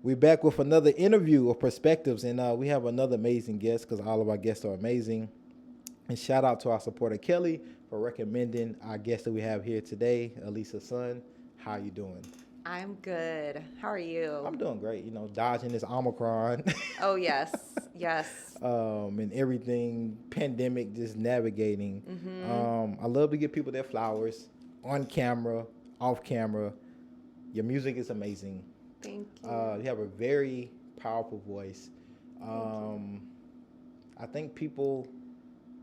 We're back with another interview of perspectives, and we have another amazing guest because all of our guests are amazing. And shout out to our supporter Kelly for recommending our guest that we have here today, Ellisa's son. How are you doing? I'm good. How are you? I'm doing great. You know, dodging this Omicron, Oh, yes. Yes. and everything pandemic, just navigating. I love to give people their flowers on camera, off camera. Your music is amazing. Thank you. You have a very powerful voice. I think people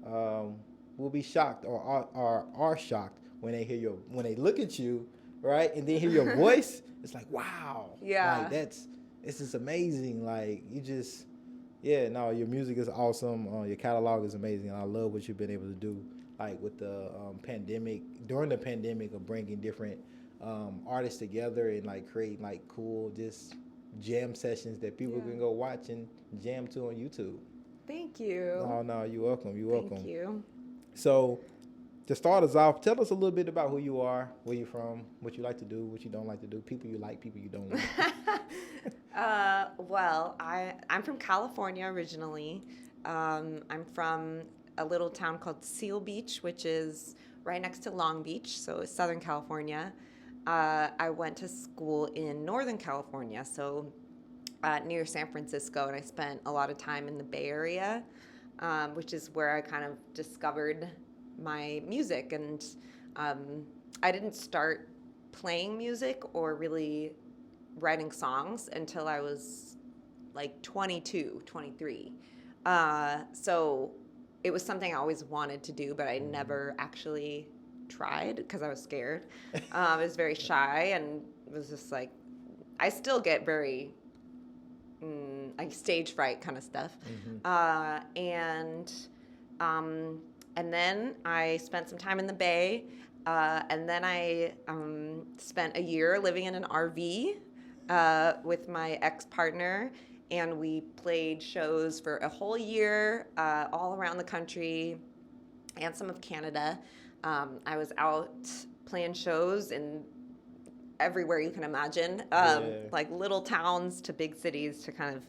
will be shocked or are shocked when they hear when they look at you, right, and then hear your voice. It's like, wow, Yeah. like this is amazing. Like you just, yeah, no, your music is awesome. Your catalog is amazing, and I love what you've been able to do, like with the pandemic, during the pandemic, of bringing different artists together and like creating like cool just jam sessions that people Yeah. can go watch and jam to on YouTube. Thank you. Oh no, you're welcome. You're welcome. Thank you. So, to start us off, tell us a little bit about who you are, where you're from, what you like to do, what you don't like to do, people you like, people you don't like. Well, I'm from California originally. I'm from a little town called Seal Beach, which is right next to Long Beach, so it's Southern California. I went to school in Northern California, so near San Francisco, and I spent a lot of time in the Bay Area, which is where I kind of discovered my music. And I didn't start playing music or really writing songs until I was like 22, 23. So it was something I always wanted to do, but I never actually tried because I was scared. I was very shy and was just like, I still get very like stage fright kind of stuff. And then I spent some time in the Bay, and then I spent a year living in an RV with my ex-partner, and we played shows for a whole year all around the country and some of Canada. I was out playing shows in everywhere you can imagine, like little towns to big cities to kind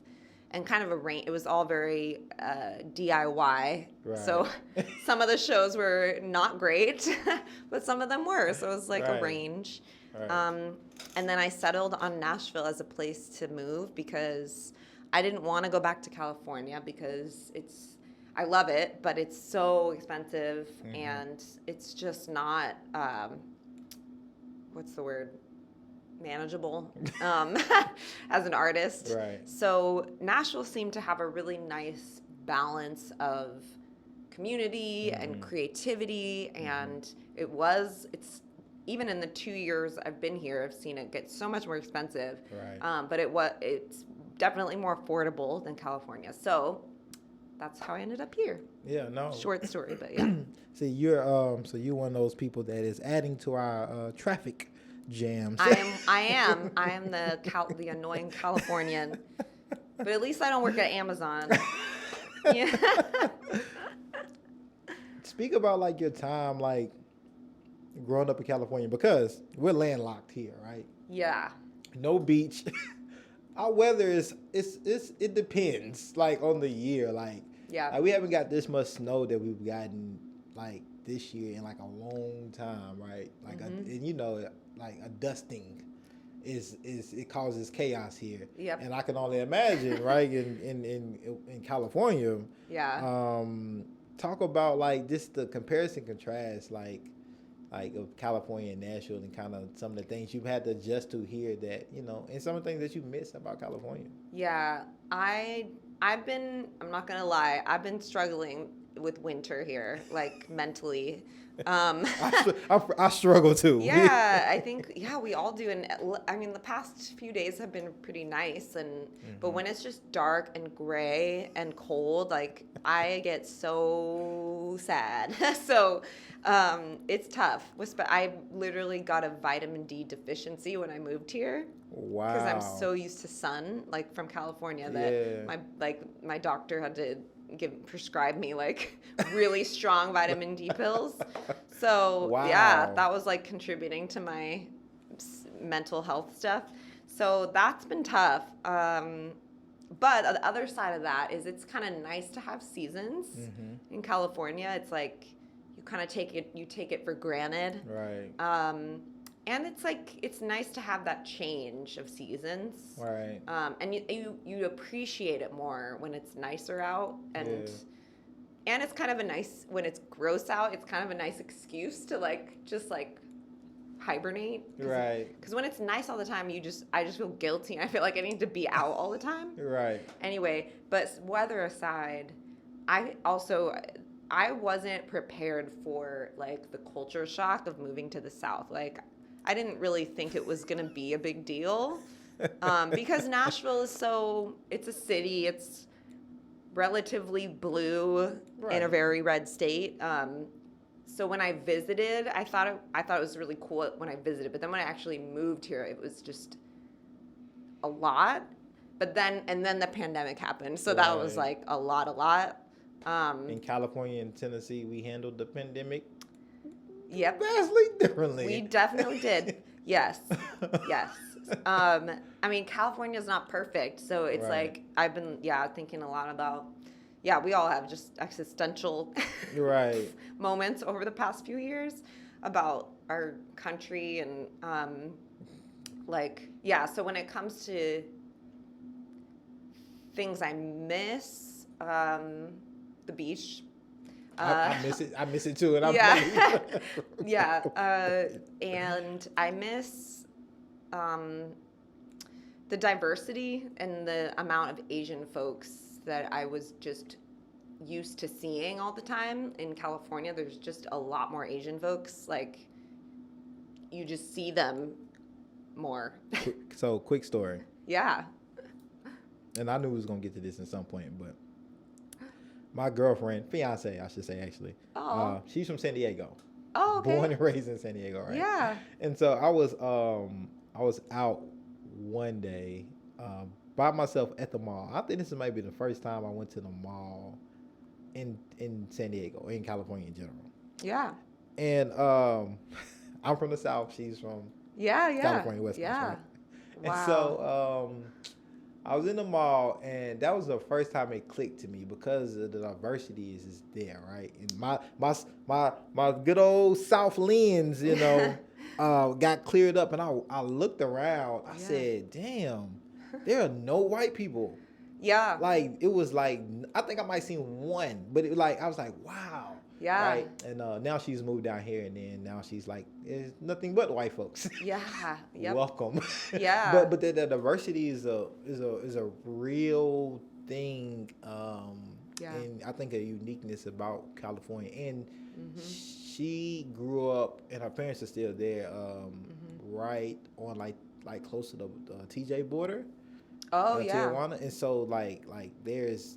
of a range. It was all very DIY. Right. So some of the shows were not great, but some of them were. So it was like Right. a range. Right. And then I settled on Nashville as a place to move because I didn't want to go back to California because I love it, but it's so expensive and it's just not, what's the word? Manageable as an artist. Right. So Nashville seemed to have a really nice balance of community and creativity, and it's even in the 2 years I've been here, I've seen it get so much more expensive. Right. But it's definitely more affordable than California. So that's how I ended up here. Yeah, no. Short story, but yeah. See, you're one of those people that is adding to our traffic jams. I am the annoying Californian, but at least I don't work at Amazon. Yeah. Speak about like your time, like growing up in California, because we're landlocked here, right? Yeah. No beach. Our weather it depends, like on the year, like we haven't got this much snow that we've gotten like this year in like a long time, right? Like and you know, like a dusting is it causes chaos here. Yep. And I can only imagine, right, in California. Yeah. Talk about like just the comparison contrast, like of California and Nashville, and kind of some of the things you've had to adjust to here that, you know, and some of the things that you miss about California. Yeah. I'm not gonna lie, I've been struggling with winter here, like mentally. I struggle too. Yeah, I think we all do, and I mean the past few days have been pretty nice, and but when it's just dark and gray and cold, like I get so sad. So it's tough. I literally got a vitamin D deficiency when I moved here. Wow. Because I'm so used to sun, like from California, that my doctor had to prescribe me like really strong vitamin D pills. So wow. Yeah, that was like contributing to my mental health stuff. So that's been tough. But the other side of that is it's kind of nice to have seasons. In California. It's like you kind of take it for granted. Right. And it's like it's nice to have that change of seasons. Right. And you appreciate it more when it's nicer out, and it's kind of a nice when it's gross out. It's kind of a nice excuse to just hibernate. Right. Because when it's nice all the time, I just feel guilty. I feel like I need to be out all the time. Right. Anyway, but weather aside, I wasn't prepared for the culture shock of moving to the South. I didn't really think it was gonna be a big deal, because Nashville it's a city. It's relatively blue in a very red state. So when I visited, I thought it was really cool when I visited. But then when I actually moved here, it was just a lot. But then the pandemic happened, so that was a lot. In California and Tennessee, we handled the pandemic vastly differently. We definitely did. Yes. I mean, California's not perfect, so it's I've been thinking a lot about. Yeah, we all have just existential moments over the past few years about our country and so when it comes to things I miss, the beach. I miss it too, and I'm and I miss the diversity and the amount of Asian folks that I was just used to seeing all the time. In California, there's just a lot more Asian folks. You just see them more. So, quick story. Yeah. And I knew we was going to get to this at some point, but my fiance, I should say, actually. She's from San Diego. Oh, okay. Born and raised in San Diego, right? Yeah. And so I was out one day by myself at the mall. I think this might be the first time I went to the mall in San Diego, in California in general. Yeah. And I'm from the South. She's from California, West Coast, right? Wow. And so I was in the mall, and that was the first time it clicked to me because of the diversity is there, right? And my good old South lens, got cleared up, and I looked around. I said, "Damn, there are no white people." Yeah. It was I think I might seen one, but I was like, wow. Yeah. Right. And now she's moved down here, and then now she's it's nothing but white folks. Yeah. Yep. Welcome. Yeah. but the diversity is a real thing. And I think a uniqueness about California. And she grew up, and her parents are still there. Right on close to the TJ border. Oh yeah. Tijuana. And so there's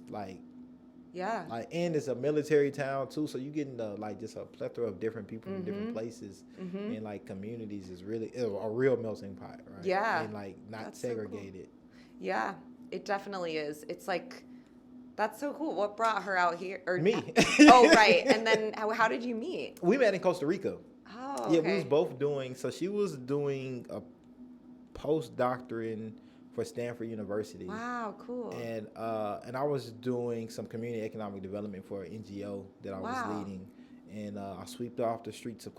and it's a military town too, so you getting just a plethora of different people from different places, and communities is really a real melting pot, right? Yeah. And not That's segregated. So cool. Yeah, it definitely is. It's that's so cool. What brought her out here? Or me. Oh right. And then how did you meet? We met in Costa Rica. Oh. Okay. Yeah, we was both doing. So she was doing a postdoctorate for Stanford University. Wow, cool. And I was doing some community economic development for an NGO that I was leading. And I swept off the streets of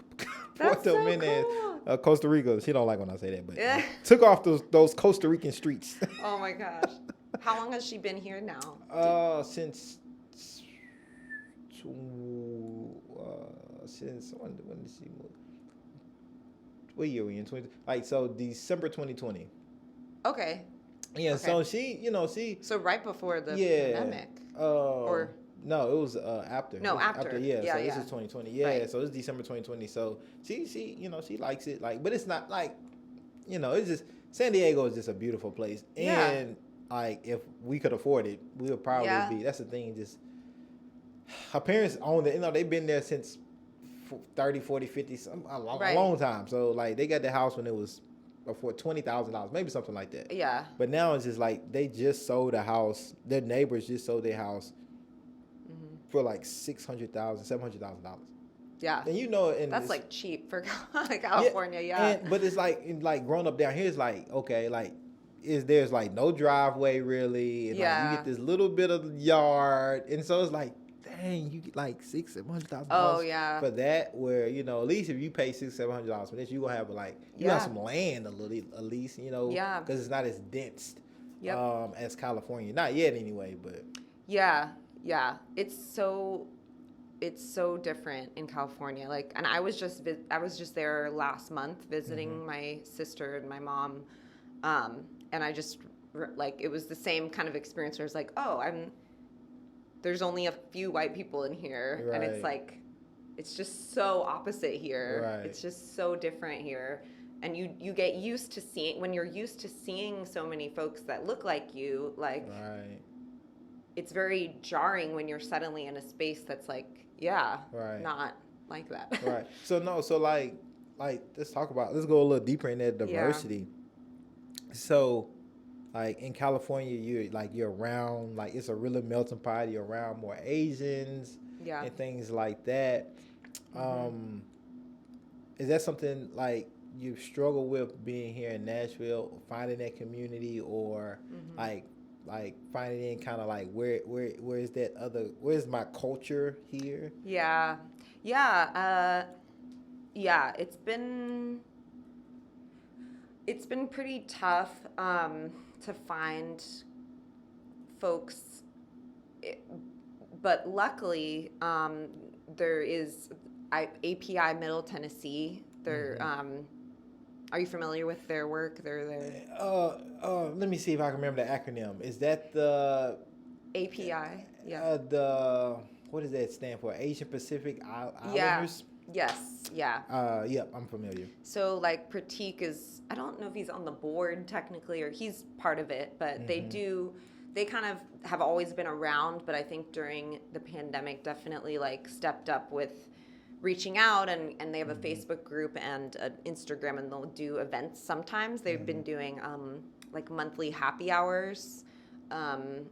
Puerto Jimenez, Costa Rica. She don't like when I say that, but took off those Costa Rican streets. Oh my gosh. How long has she been here now? Since when did she move? What year are we in? December 2020. Okay. Yeah, okay. So she. So right before the pandemic. Or no, it was after. No, after. Yeah. So this is 2020. Yeah. Right. So it's December 2020. So she she likes it. But it's not it's just San Diego is just a beautiful place. And if we could afford it, we would probably be. That's the thing. Just her parents own it. They've been there since 30, 40, 50, a long time. So they got the house when it was for $20,000, maybe something like that. Yeah. But now it's just they just sold a house. Their neighbors just sold their house for $600,000, $700,000. Yeah. And and that's cheap for California. Yeah. But it's like growing up down here is okay, there's like no driveway really, and like you get this little bit of yard, and so it's like, dang, you get like $600,000-$700,000 for that. Where at least if you pay $600,000-$700 for this, you gonna have like you got some land at least, because it's not as dense as California. Not yet anyway, but it's so different in California. Like, and I was just there last month visiting my sister and my mom, and I just like it was the same kind of experience where it's like, there's only a few white people in here, and it's like it's just so opposite here. It's just so different here, and you get used to when you're used to seeing so many folks that look like you, like it's very jarring when you're suddenly in a space that's like not like that. So let's go a little deeper in that diversity. So like in California, you're around, like it's a really melting pot. You're around more Asians and things like that. Is that something like you've struggled with being here in Nashville, finding that community, or like finding kind of like where's my culture here? It's been pretty tough to find folks, but luckily there is API Middle Tennessee. They're are you familiar with their work? Let me see if I can remember the acronym. Is that the API? What does that stand for? Asian Pacific Islanders? Yes. Yep, I'm familiar. So like Pratik I don't know if he's on the board technically or he's part of it, but they kind of have always been around, but I think during the pandemic definitely like stepped up with reaching out, and they have a Facebook group and an Instagram, and they'll do events sometimes. They've been doing like monthly happy hours, and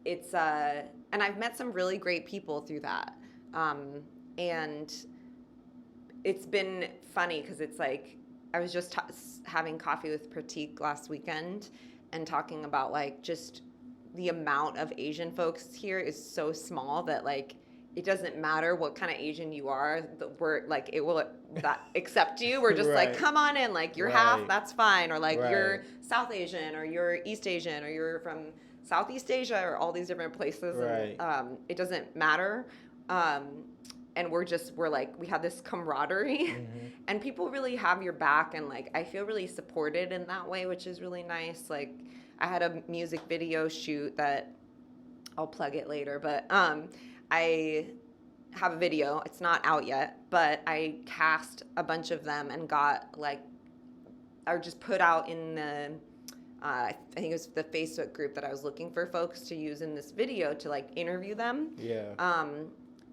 it's and I've met some really great people through that, and it's been funny because it's like I was just having coffee with Pratik last weekend and talking about like just the amount of Asian folks here is so small that like it doesn't matter what kind of Asian you are, we're like it will accept you. We're just like, come on in, like you're half, that's fine, or like you're South Asian, or you're East Asian, or you're from Southeast Asia, or all these different places, and it doesn't matter. And we're like, we have this camaraderie, and people really have your back, and like I feel really supported in that way, which is really nice. Like I had a music video shoot that I'll plug it later, but I have a video. It's not out yet, but I cast a bunch of them and got just put out in the I think it was the Facebook group that I was looking for folks to use in this video to like interview them.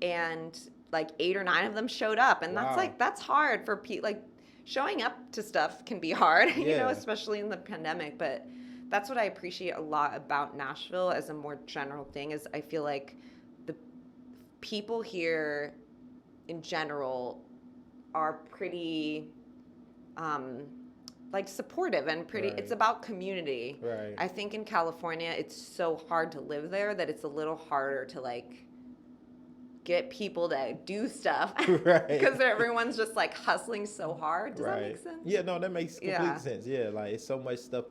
And like 8 or 9 of them showed up, and that's hard for people. Like showing up to stuff can be hard, especially in the pandemic. But that's what I appreciate a lot about Nashville as a more general thing, is I feel like the people here in general are pretty like supportive and pretty, it's about community. I think in California, it's so hard to live there that it's a little harder to like get people to do stuff because everyone's just like hustling so hard. Does that make sense? Yeah, no, that makes complete sense. Yeah, like it's so much stuff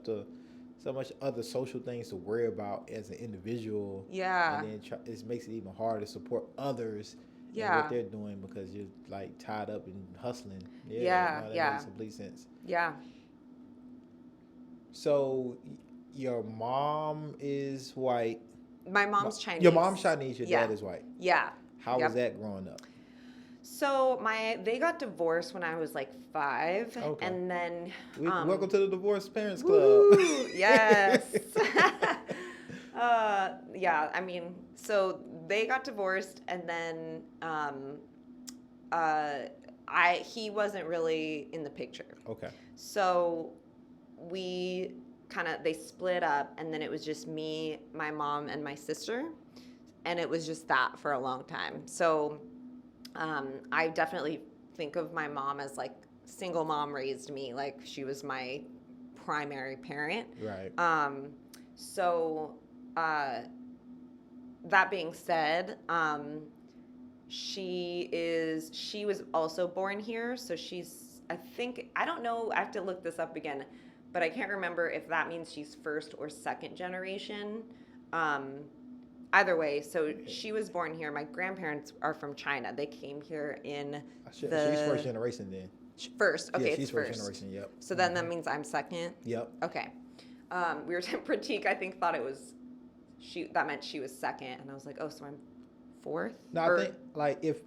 so much other social things to worry about as an individual. And then it makes it even harder to support others in what they're doing because you're like tied up and hustling. That makes complete sense. So your mom is white. My mom's Chinese. Your mom's Chinese, your dad is white. How was that growing up? So they got divorced when I was like 5, and then welcome to the Divorced Parents Club. Woo, yes. I mean, so they got divorced, and then he wasn't really in the picture. So they split up, and then it was just me, my mom, and my sister, and it was just that for a long time. So I definitely think of my mom as like single mom raised me. Like, she was my primary parent. Right. So, that being said, she was also born here. So I don't know, I have to look this up again, but I can't remember if that means she's first or second generation. Either way, so she was born here. My grandparents are from China. They came here in she's first generation then. First, okay, she's first generation. Yep. So then that means I'm second. Yep. Okay. We were Pratik, I think, thought it was that meant she was second, and I was like, oh, so I'm fourth. No, I think like if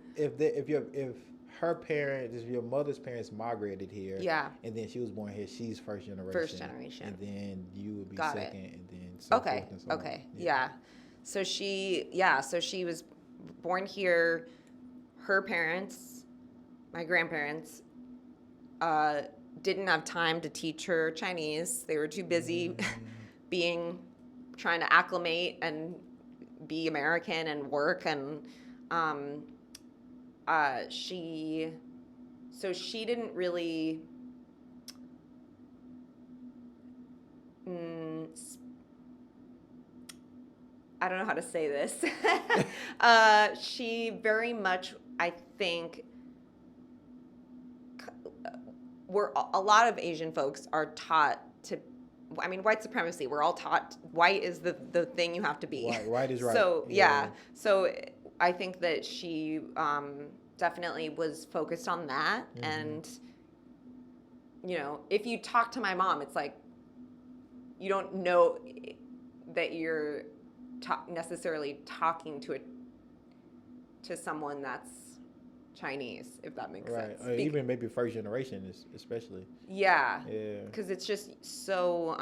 her parents, if your mother's parents migrated here, and then she was born here, she's first generation. First generation. And then you would be Got second, it. and then so forth and so on. Yeah. So she was born here. Her parents, my grandparents, didn't have time to teach her Chinese. They were too busy trying to acclimate and be American and work, and she didn't really I don't know how to say this. She very much, I think, a lot of Asian folks are taught to, I mean, white supremacy, we're all taught white is the thing you have to be. White is right. So, So I think that she definitely was focused on that. Mm-hmm. And, you know, if you talk to my mom, it's like, you don't know that you're necessarily talking to someone that's Chinese, if that makes sense. Right, even maybe first generation, especially. Yeah. Because it's just so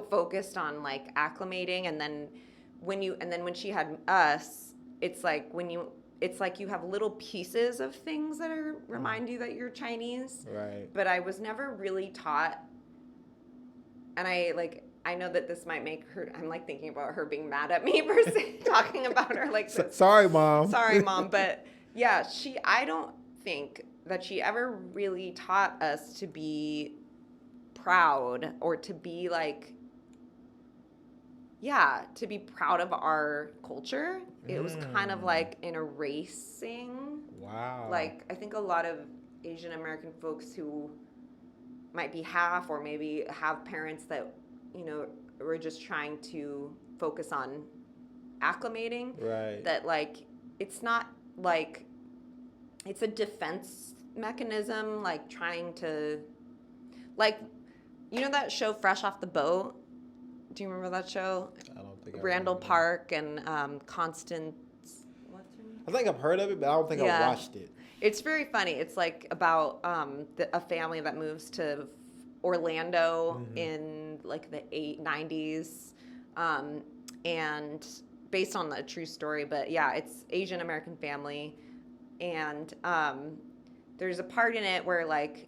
focused on like acclimating, and then when she had us, it's like you have little pieces of things that remind you that you're Chinese. Right. But I was never really taught, and I know that this might make her, I'm like thinking about her being mad at me for talking about her like this. Sorry, Mom. Sorry, Mom. But yeah, I don't think that she ever really taught us to be proud or to be like, to be proud of our culture. It was kind of like an erasing. Wow. Like, I think a lot of Asian American folks who might be half or maybe have parents that, you know, we're just trying to focus on acclimating. Right. That, like, it's not like, it's a defense mechanism, like trying to, like, you know that show Fresh Off the Boat? Do you remember that show? I don't think Randall Park and Constance, what's her name? I think I've heard of it, but I don't think I've watched it. It's very funny. It's like about a family that moves to Orlando in like the 90s, and based on a true story. But yeah, it's Asian American family, and there's a part in it where like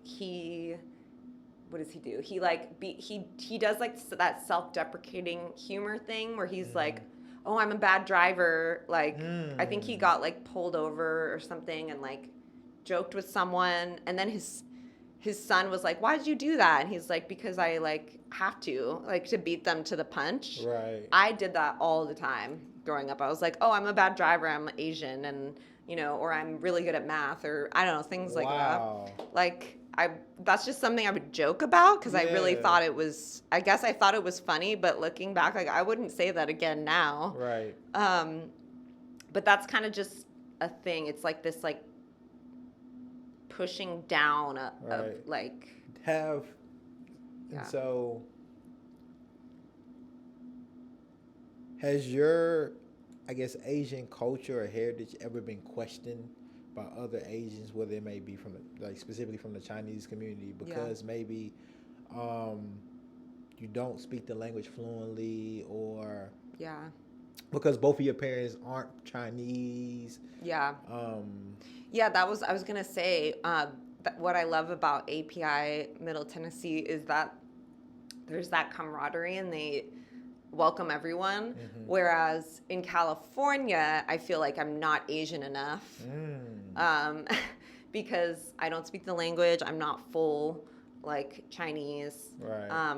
what does he do? He like he does like that self-deprecating humor thing where he's like, oh, I'm a bad driver. Like I think he got like pulled over or something and like joked with someone, and then his son was like, why did you do that? And he's like, because I like have to, like, to beat them to the punch. Right. I did that all the time growing up. I was like, oh, I'm a bad driver, I'm Asian, and you know, or I'm really good at math, or I don't know, things like that. Like that's just something I would joke about because I really thought it was, I guess I thought it was funny, but looking back, like I wouldn't say that again now. Right. But that's kind of just a thing. It's like this like pushing down of like and so has your, I guess, Asian culture or heritage ever been questioned by other Asians, whether it may be from like specifically from the Chinese community, because maybe you don't speak the language fluently, or because both of your parents aren't Chinese? That was, I was gonna say, what I love about API Middle Tennessee is that there's that camaraderie and they welcome everyone. Whereas in California, I feel like I'm not Asian enough because I don't speak the language. I'm not full like Chinese. Right.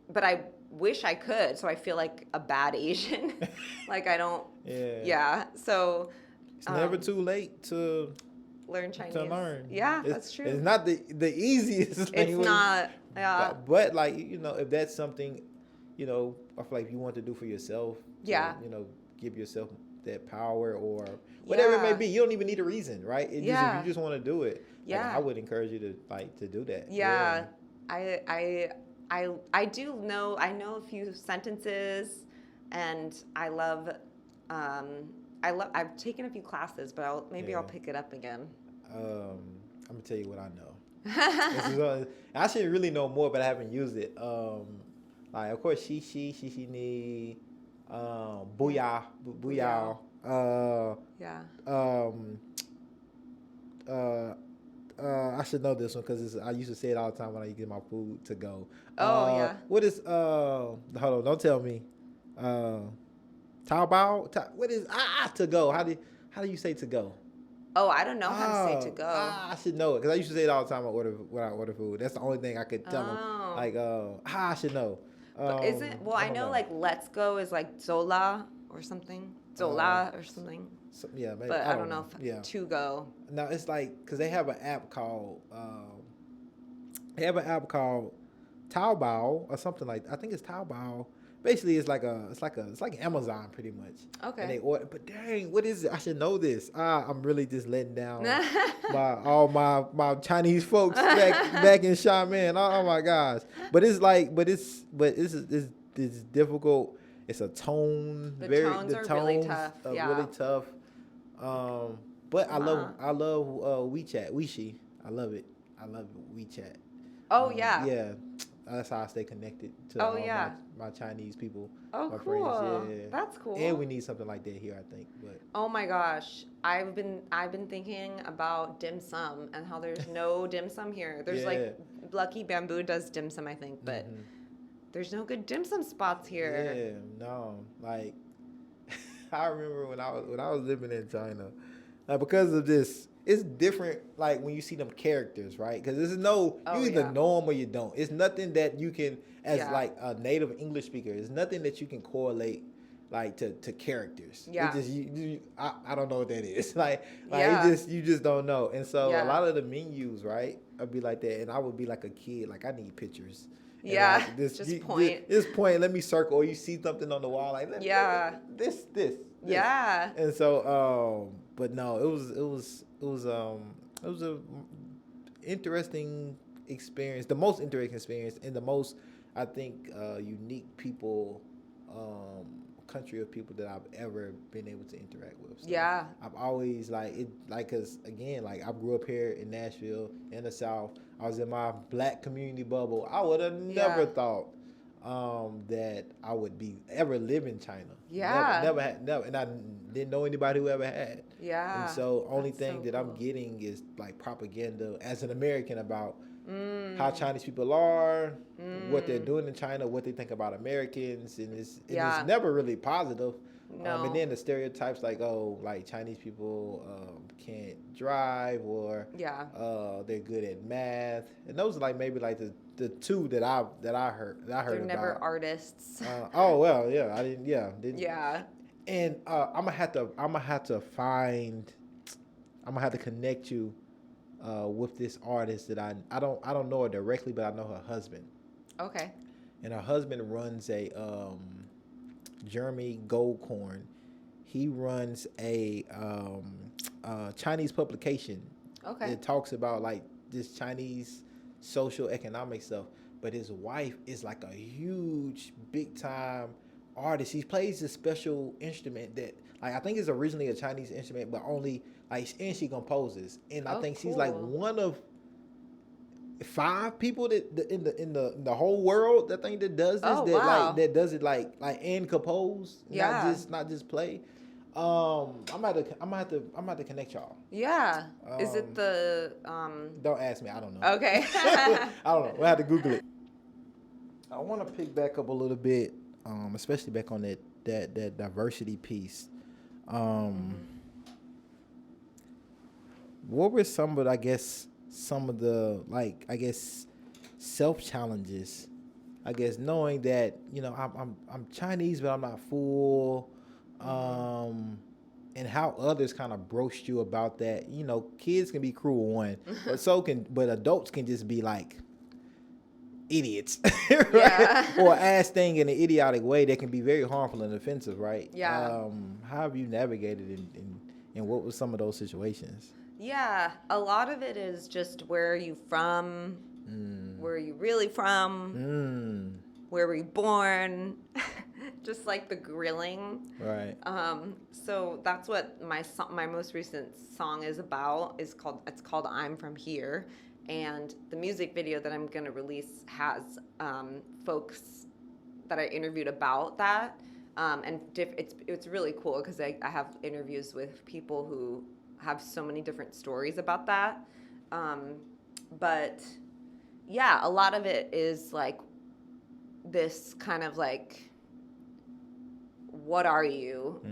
But I wish I could. So I feel like a bad Asian. Like I don't. Yeah. So. It's never too late to learn Chinese. To learn. Yeah, that's true. It's not the easiest language. It's not. Yeah. But like, if that's something, I feel like you want to do for yourself. Yeah. Give yourself that power or whatever it may be. You don't even need a reason, right? If you just want to do it. Yeah. I would encourage you to do that. Yeah. I do know. I know a few sentences, and I love. I've taken a few classes, but I'll pick it up again. I'm gonna tell you what I know. I should really know more, but I haven't used it. Like of course, she ni, booyah. I should know this one because I used to say it all the time when I get my food to go. What is hold on, don't tell me. Taobao? What is to go? How do you say to go? Oh, I don't know how to say to go. I should know it because I used to say it all the time when I order food. That's the only thing I could tell them. Like, I should know. Is it? Well, I know like let's go is like Zola or something. Zola or something. So, yeah, maybe. But I don't know if to go. No, it's like because they have an app called Taobao or something like. I think it's Taobao. Basically, it's like Amazon pretty much. Okay. And they order, but dang, what is it? I should know this. I'm really just letting down all my Chinese folks back in Xiamen. Oh my gosh! But it's difficult. It's a tone. The tones are really tough. Really tough. But I love WeChat. Weishi. I love it. I love WeChat. Oh yeah. Yeah. That's how I stay connected to my Chinese people. Oh, my cool. friends. Yeah. That's cool. And we need something like that here, I think. But oh my gosh, I've been thinking about dim sum and how there's no dim sum here. There's like Lucky Bamboo does dim sum, I think, but there's no good dim sum spots here. Yeah, no. Like I remember when I was living in China, because of this. It's different, like, when you see them characters, right? Because there's you either know them or you don't. It's nothing that you can, as, like, a native English speaker, it's nothing that you can correlate, like, to characters. Yeah. It's just, I don't know what that is. Like you just don't know. And so a lot of the menus, right, I'd be like that. And I would be like a kid, like, I need pictures. And like, this point, let me circle. Or you see something on the wall, like, this. Yeah. And so, but no, it was a interesting experience, the most interesting experience, and the most, I think, unique people, country of people that I've ever been able to interact with. So I've always cause again, like I grew up here in Nashville in the South. I was in my Black community bubble. I would have never thought that I would be ever live in China. Never, and I didn't know anybody who ever had. And so only thing that I'm getting is like propaganda as an American about how Chinese people are, what they're doing in China, what they think about Americans, and it's never really positive. No. And then the stereotypes like Chinese people can't drive or they're good at math, and those are like maybe like the two that I heard They're about. never artists. I didn't. Yeah. And I'm gonna have to connect you with this artist that I don't know her directly, but I know her husband. Okay. And her husband runs a Jeremy Goldkorn. He runs a Chinese publication. Okay. It talks about like this Chinese social economic stuff, but his wife is like a huge big time artist. He plays a special instrument that like I think is originally a Chinese instrument, but only like, and she composes, and I think she's like one of 5 people that in the whole world that does this that does it like and compose, not just play. I'm gonna have to connect y'all. Yeah. Is it the Don't ask me. I don't know. Okay. I don't know. We'll have to Google it. I want to pick back up a little bit, especially back on that diversity piece. what were some of, I guess, some of the, like, I guess, self challenges? I guess knowing that, you know, I'm Chinese, but I'm not full. And how others kind of broached you about that. You know, kids can be cruel, one, but adults can just be like idiots, right? Yeah. Or ask things in an idiotic way that can be very harmful and offensive, right? Yeah. How have you navigated and what were some of those situations? Yeah, a lot of it is just where are you from? Where are you really from? Where were you born? Just like the grilling. Right. So that's what my most recent song is about. It's called I'm From Here. And the music video that I'm going to release has folks that I interviewed about that. And it's really cool because I have interviews with people who have so many different stories about that. But yeah, a lot of it is like this kind of like, what are you?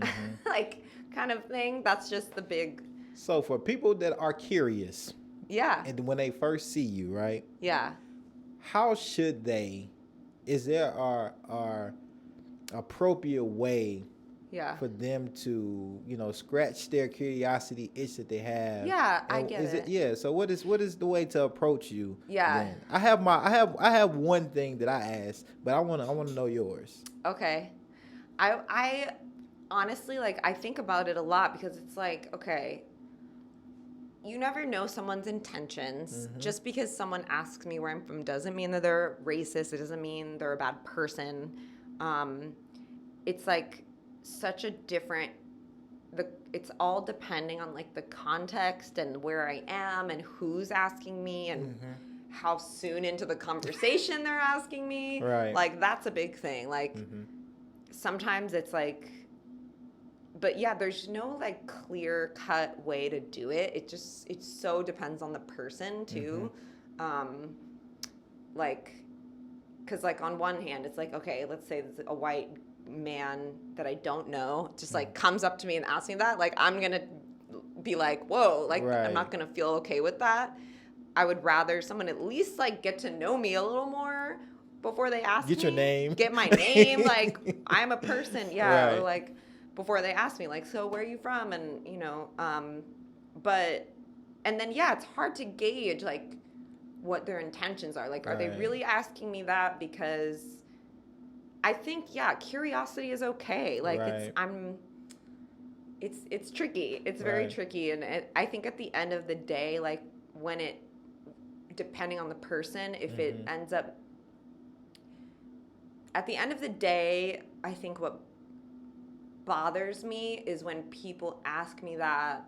Like kind of thing. That's just the big. So for people that are curious. Yeah. And when they first see you, right? Yeah. How should they, is there our appropriate way for them to, you know, scratch their curiosity itch that they have? Yeah, I get it. Yeah. So what is the way to approach you? Yeah. Then? I have one thing that I ask, but I want to know yours. Okay. I honestly, like, I think about it a lot because it's like, okay, you never know someone's intentions. Just because someone asks me where I'm from doesn't mean that they're racist. It doesn't mean they're a bad person. It's like such a different, it's all depending on like the context and where I am and who's asking me and how soon into the conversation they're asking me. Right. Like, that's a big thing. Like, sometimes it's like, but yeah, there's no like clear cut way to do it. It so depends on the person too. Like, cause like on one hand, it's like, okay, let's say a white man that I don't know just like comes up to me and asks me that. Like, I'm going to be like, whoa, like I'm not going to feel okay with that. I would rather someone at least like get to know me a little more before they ask me. Get your name. Get my name. Like, I'm a person. Yeah. Right. Or like, before they ask me, like, so where are you from? And, you know, but, and then, yeah, it's hard to gauge, like, what their intentions are. Like, are they really asking me that? Because I think, yeah, curiosity is okay. Like, it's tricky. It's very tricky. And I think at the end of the day, like, depending on the person, if it ends up, at the end of the day, I think what bothers me is when people ask me that,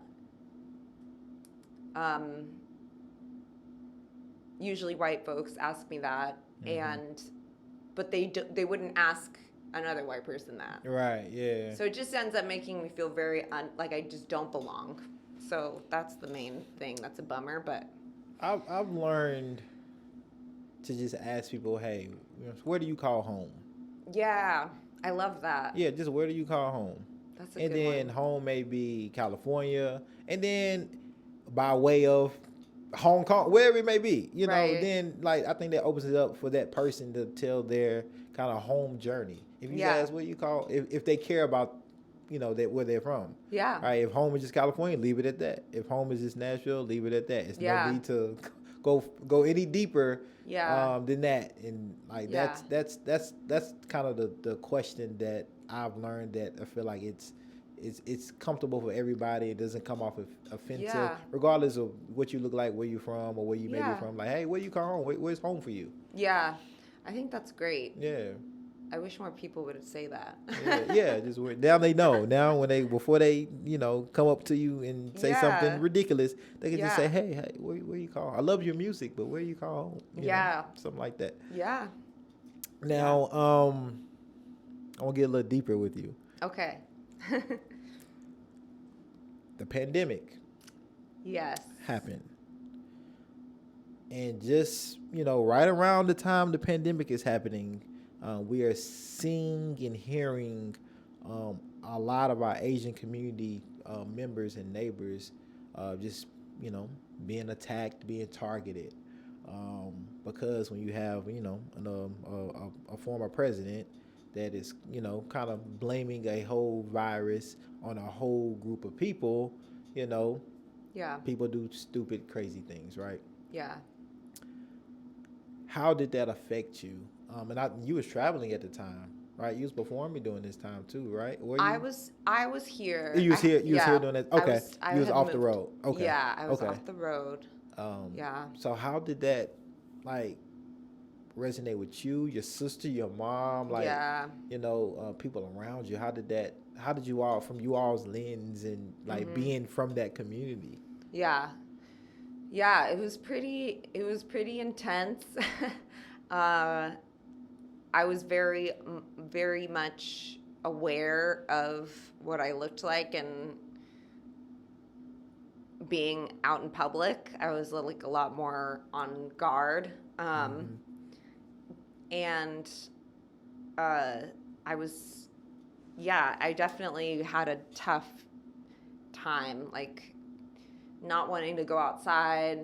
usually white folks ask me that, but they wouldn't ask another white person that. Right, yeah. So it just ends up making me feel very, like I just don't belong. So that's the main thing. That's a bummer, but. I've learned to just ask people, hey, where do you call home? Yeah. I love that. Yeah, just where do you call home? That's a good one. And then home may be California, and then by way of Hong Kong, wherever it may be, you know, then like I think that opens it up for that person to tell their kind of home journey. If you ask what you call, if they care about, you know, that where they're from. Yeah. All right. If home is just California, leave it at that. If home is just Nashville, leave it at that. It's no need to go any deeper than that. And like that's kind of the question that I've learned, that I feel like it's comfortable for everybody. It doesn't come off offensive, regardless of what you look like, where you're from, or where you may be from. Like, hey, where you call home? Where's home for you? Yeah, I think that's great. Yeah. I wish more people would say that. Just now they know. Now before they come up to you and say something ridiculous, they can just say, hey, where you call? I love your music, but where you call home? You know, something like that. Yeah. Now, I want to get a little deeper with you. Okay. The pandemic. Yes. Happened. And just, right around the time the pandemic is happening, we are seeing and hearing a lot of our Asian community members and neighbors just being attacked, being targeted. Because when you have, a former president that is, kind of blaming a whole virus on a whole group of people, Yeah. people do stupid, crazy things, right? Yeah. How did that affect you? You was traveling at the time, right? You was performing during this time too, right? I was here. You was here. You was here doing that. Okay. You was off the road. Okay. Yeah, I was off the road. Yeah. So how did that, like, resonate with you, your sister, your mom, like, people around you? How did you all, from you all's lens and like being from that community? Yeah. It was pretty intense. I was very, very much aware of what I looked like, and being out in public, I was like a lot more on guard. And I definitely had a tough time, like not wanting to go outside,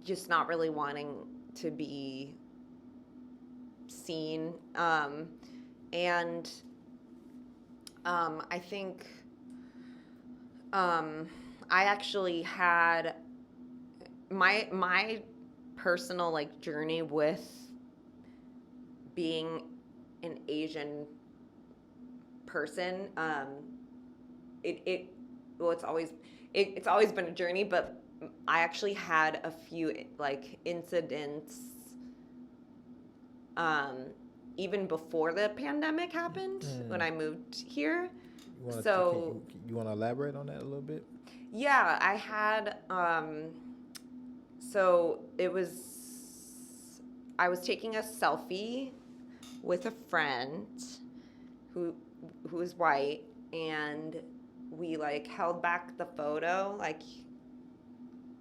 just not really wanting to be seen. And I think I actually had my personal like journey with being an Asian person. It's always been a journey, but I actually had a few like incidents even before the pandemic happened when I moved here. You want to elaborate on that a little bit? Yeah, I had I was taking a selfie with a friend who was white, and we like held back the photo like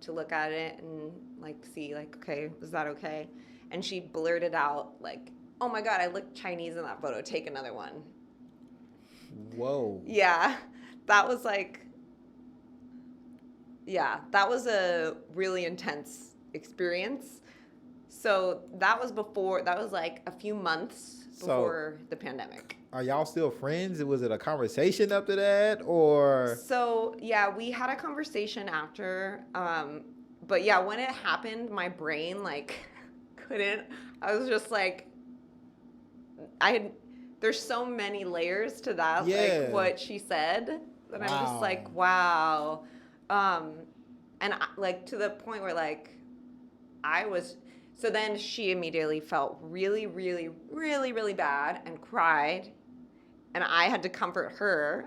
to look at it and like see like, okay, was that okay? And she blurted out like, "Oh my God, I look Chinese in that photo. Take another one." Whoa. Yeah, that was a really intense experience. So that was like a few months before the pandemic. Are y'all still friends? Was it a conversation after that, or? So yeah, we had a conversation after. But yeah, when it happened, my brain like couldn't. I was just like, there's so many layers to that, like what she said, that I'm just like, wow. And like to the point where like so then she immediately felt really, really, really, really bad and cried, and I had to comfort her.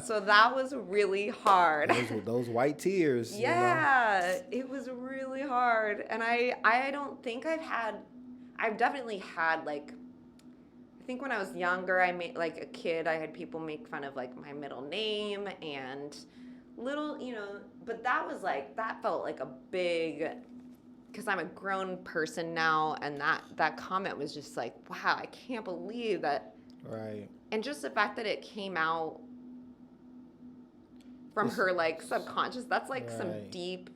So that was really hard. Those white tears. Yeah, it was really hard. And I don't think I've definitely had like, I think when I was younger, I made like a kid, I had people make fun of like my middle name and little, but that felt like a big, because I'm a grown person now, and that comment was just like, wow, I can't believe that. Right. And just the fact that it came out from her like subconscious, that's like some deep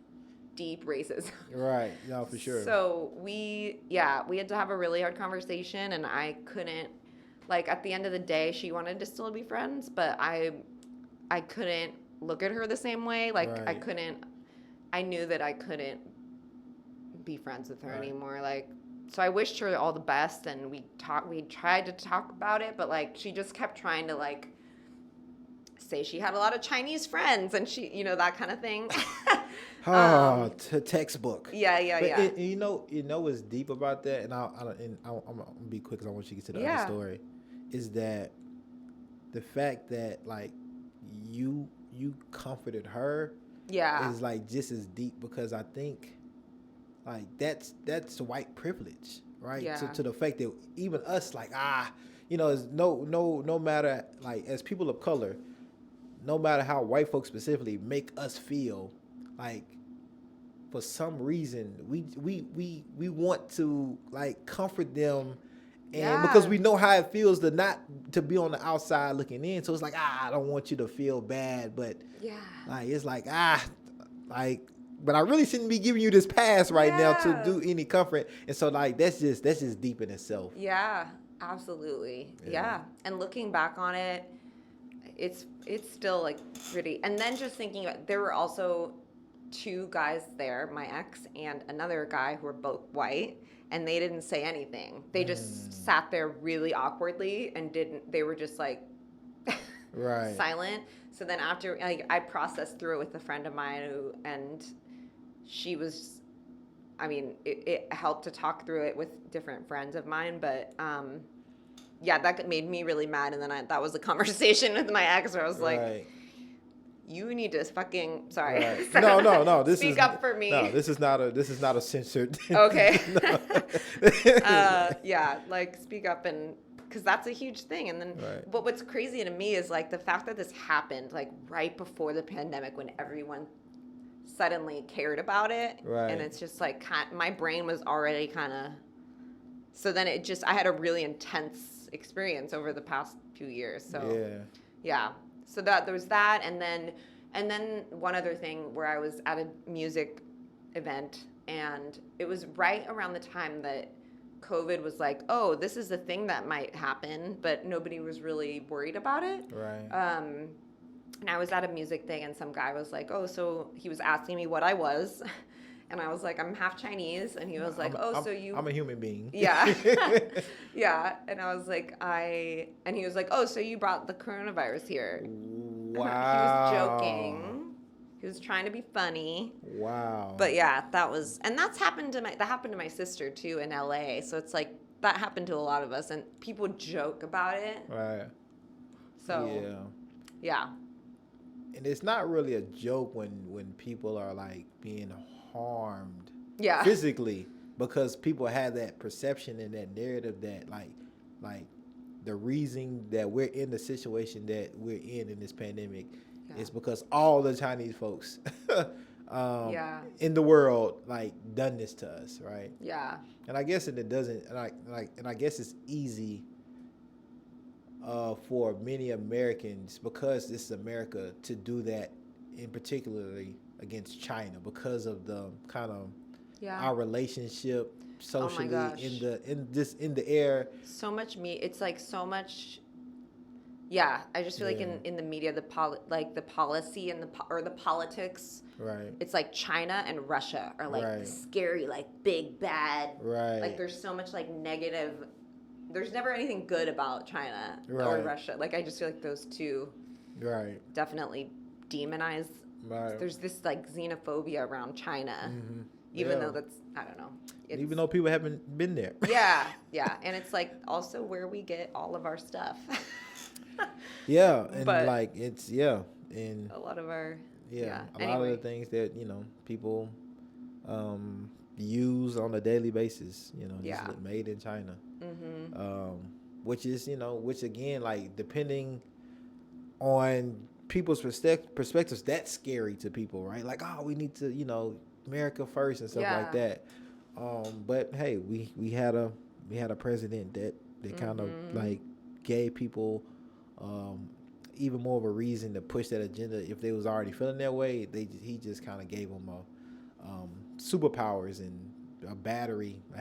racism. Right. No, for sure. So we had to have a really hard conversation, and I couldn't, like, at the end of the day, she wanted to still be friends, but I couldn't look at her the same way. Like, I knew that I couldn't be friends with her anymore. Like, so I wished her all the best, and we tried to talk about it, but like, she just kept trying to like say she had a lot of Chinese friends, and she, that kind of thing. Textbook. Yeah. But you know what's deep about that, and I'm gonna be quick because I want you to get to the other story. Is that the fact that like you comforted her? Yeah. Is like just as deep, because I think like that's white privilege, right? Yeah. To the fact that even us like is no matter, like, as people of color, no matter how white folks specifically make us feel, like for some reason we want to like comfort them And because we know how it feels to be on the outside looking in. So it's like, I don't want you to feel bad. But like, it's like, but I really shouldn't be giving you this pass right now to do any comfort. And so like, that's just deep in itself. Yeah, absolutely. Yeah. And looking back on it, it's still like pretty. And then just thinking about, there were also 2 guys there, my ex and another guy, who were both white, and they didn't say anything. They just sat there really awkwardly and they were just like silent. So then after, like, I processed through it with a friend of mine and she was, I mean, it helped to talk through it with different friends of mine, but that made me really mad. And then that was a conversation with my ex where I was like, you need to fucking no. This speak up for me. No, this is not a censored. Okay. Like speak up, and because that's a huge thing. And then, but what's crazy to me is like the fact that this happened like right before the pandemic when everyone suddenly cared about it, and it's just like my brain was already kind of. So then I had a really intense experience over the past few years. So So that there was that, and then one other thing where I was at a music event, and it was right around the time that COVID was like, oh, this is a thing that might happen, but nobody was really worried about it. And I was at a music thing, and some guy was like, oh, so he was asking me what I was. And I was like, I'm half Chinese. And he was like, I'm a human being. Yeah. Yeah. And I was like, and he was like, oh, so you brought the coronavirus here. Wow. He was joking. He was trying to be funny. Wow. But yeah, that happened to my sister too in LA. So it's like, that happened to a lot of us, and people joke about it. Right. So. Yeah. And it's not really a joke when people are like being harmed physically, because people have that perception and that narrative that like the reason that we're in the situation that we're in this pandemic is because all the Chinese folks in the world like done this to us, right? Yeah. And I guess it doesn't, and I guess it's easy for many Americans, because this is America, to do that, in particularly against China, because of the kind of our relationship socially in the air. So much it's like so much. Yeah, I just feel like in the media, the policy and the politics. Right. It's like China and Russia are like the scary, like big bad. Right. Like there's so much like negative. There's never anything good about China or Russia. Like I just feel like those two. Right. Definitely demonize. Right. There's this like xenophobia around China, even though that's, I don't know. Even though people haven't been there. Yeah. And it's like also where we get all of our stuff. And like it's and a lot of our a lot of the things that people use on a daily basis, just made in China. Which is which again, like depending on people's perspectives, that's scary to people, right? Like, oh, we need to America first and stuff like that. But hey, we had a president that kind of like gave people even more of a reason to push that agenda. If they was already feeling that way, he just kind of gave them superpowers and a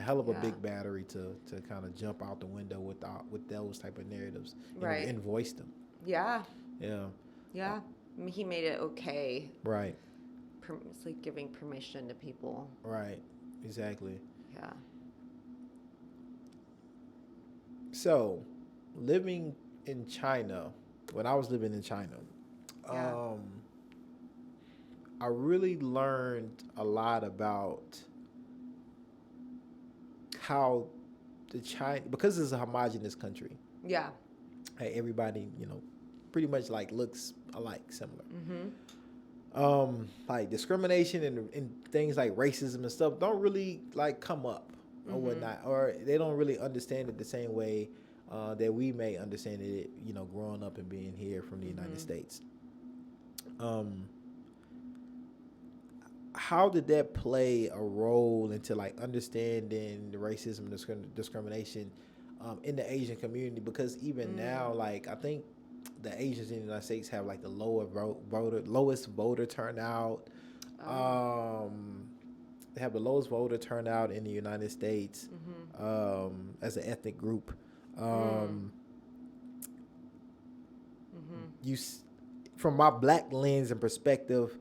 hell of a big battery to kind of jump out the window with those type of narratives, and voice them. Yeah. I mean, he made it okay. Right. It's like giving permission to people. Right. Exactly. Yeah. So, living in China, when I was living in China, I really learned a lot about how because it's a homogenous country. Yeah. Hey, everybody, pretty much like looks alike, similar. Like discrimination and things like racism and stuff don't really like come up or whatnot, or they don't really understand it the same way that we may understand it, growing up and being here from the United States. How did that play a role into like understanding the racism and discrimination in the Asian community, because even now, like, I think the Asians in the United States have like the lowest voter turnout. They have the lowest voter turnout in the United States as an ethnic group. You, from my black lens and perspective,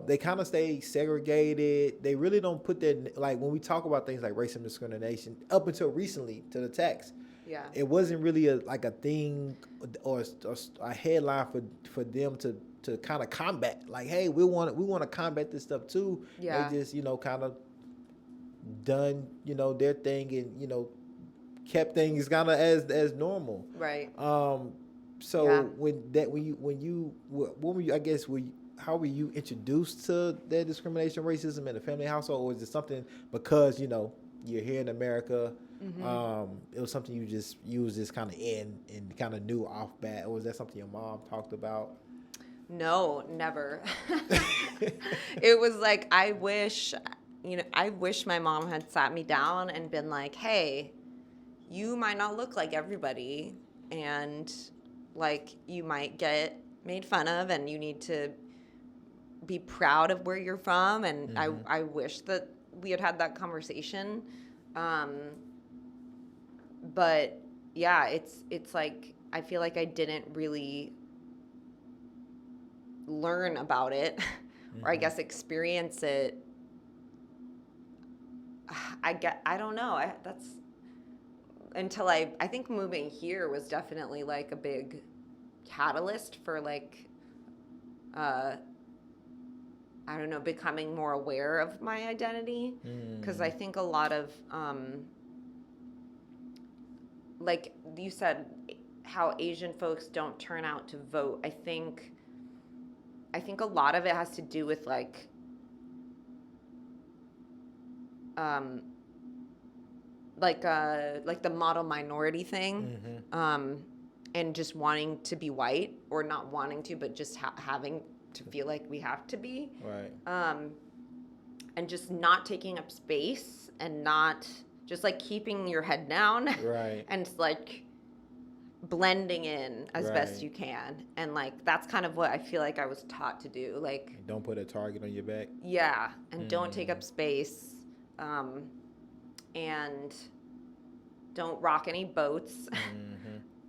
they kind of stay segregated. They really don't put that, like, when we talk about things like racism, discrimination, up until recently to the text. Yeah. It wasn't really a thing or a headline for them to kind of combat. Like, hey, we want to combat this stuff too. Yeah. They just, kind of done, their thing, and, kept things kind of as normal. Right. So how were you introduced to that discrimination, racism in the family household, or was it something because you're here in America? It was something you was just kind of in and kind of knew off bat, or was that something your mom talked about? No, never. It was like, I wish my mom had sat me down and been like, hey, you might not look like everybody, and like you might get made fun of, and you need to be proud of where you're from. And I wish that we had that conversation. But yeah, it's like, I feel like I didn't really learn about it or I guess experience it. I don't know. That's until I think moving here was definitely like a big catalyst for like, I don't know, becoming more aware of my identity. 'Cause I think a lot of, like you said, how Asian folks don't turn out to vote. I think a lot of it has to do with like the model minority thing, and just wanting to be white, or not wanting to, but just having to feel like we have to be, right, and just not taking up space, and not just like keeping your head down, right, and like blending in as best you can. And like that's kind of what I feel like I was taught to do. Like, don't put a target on your back. Yeah, and don't take up space, and don't rock any boats.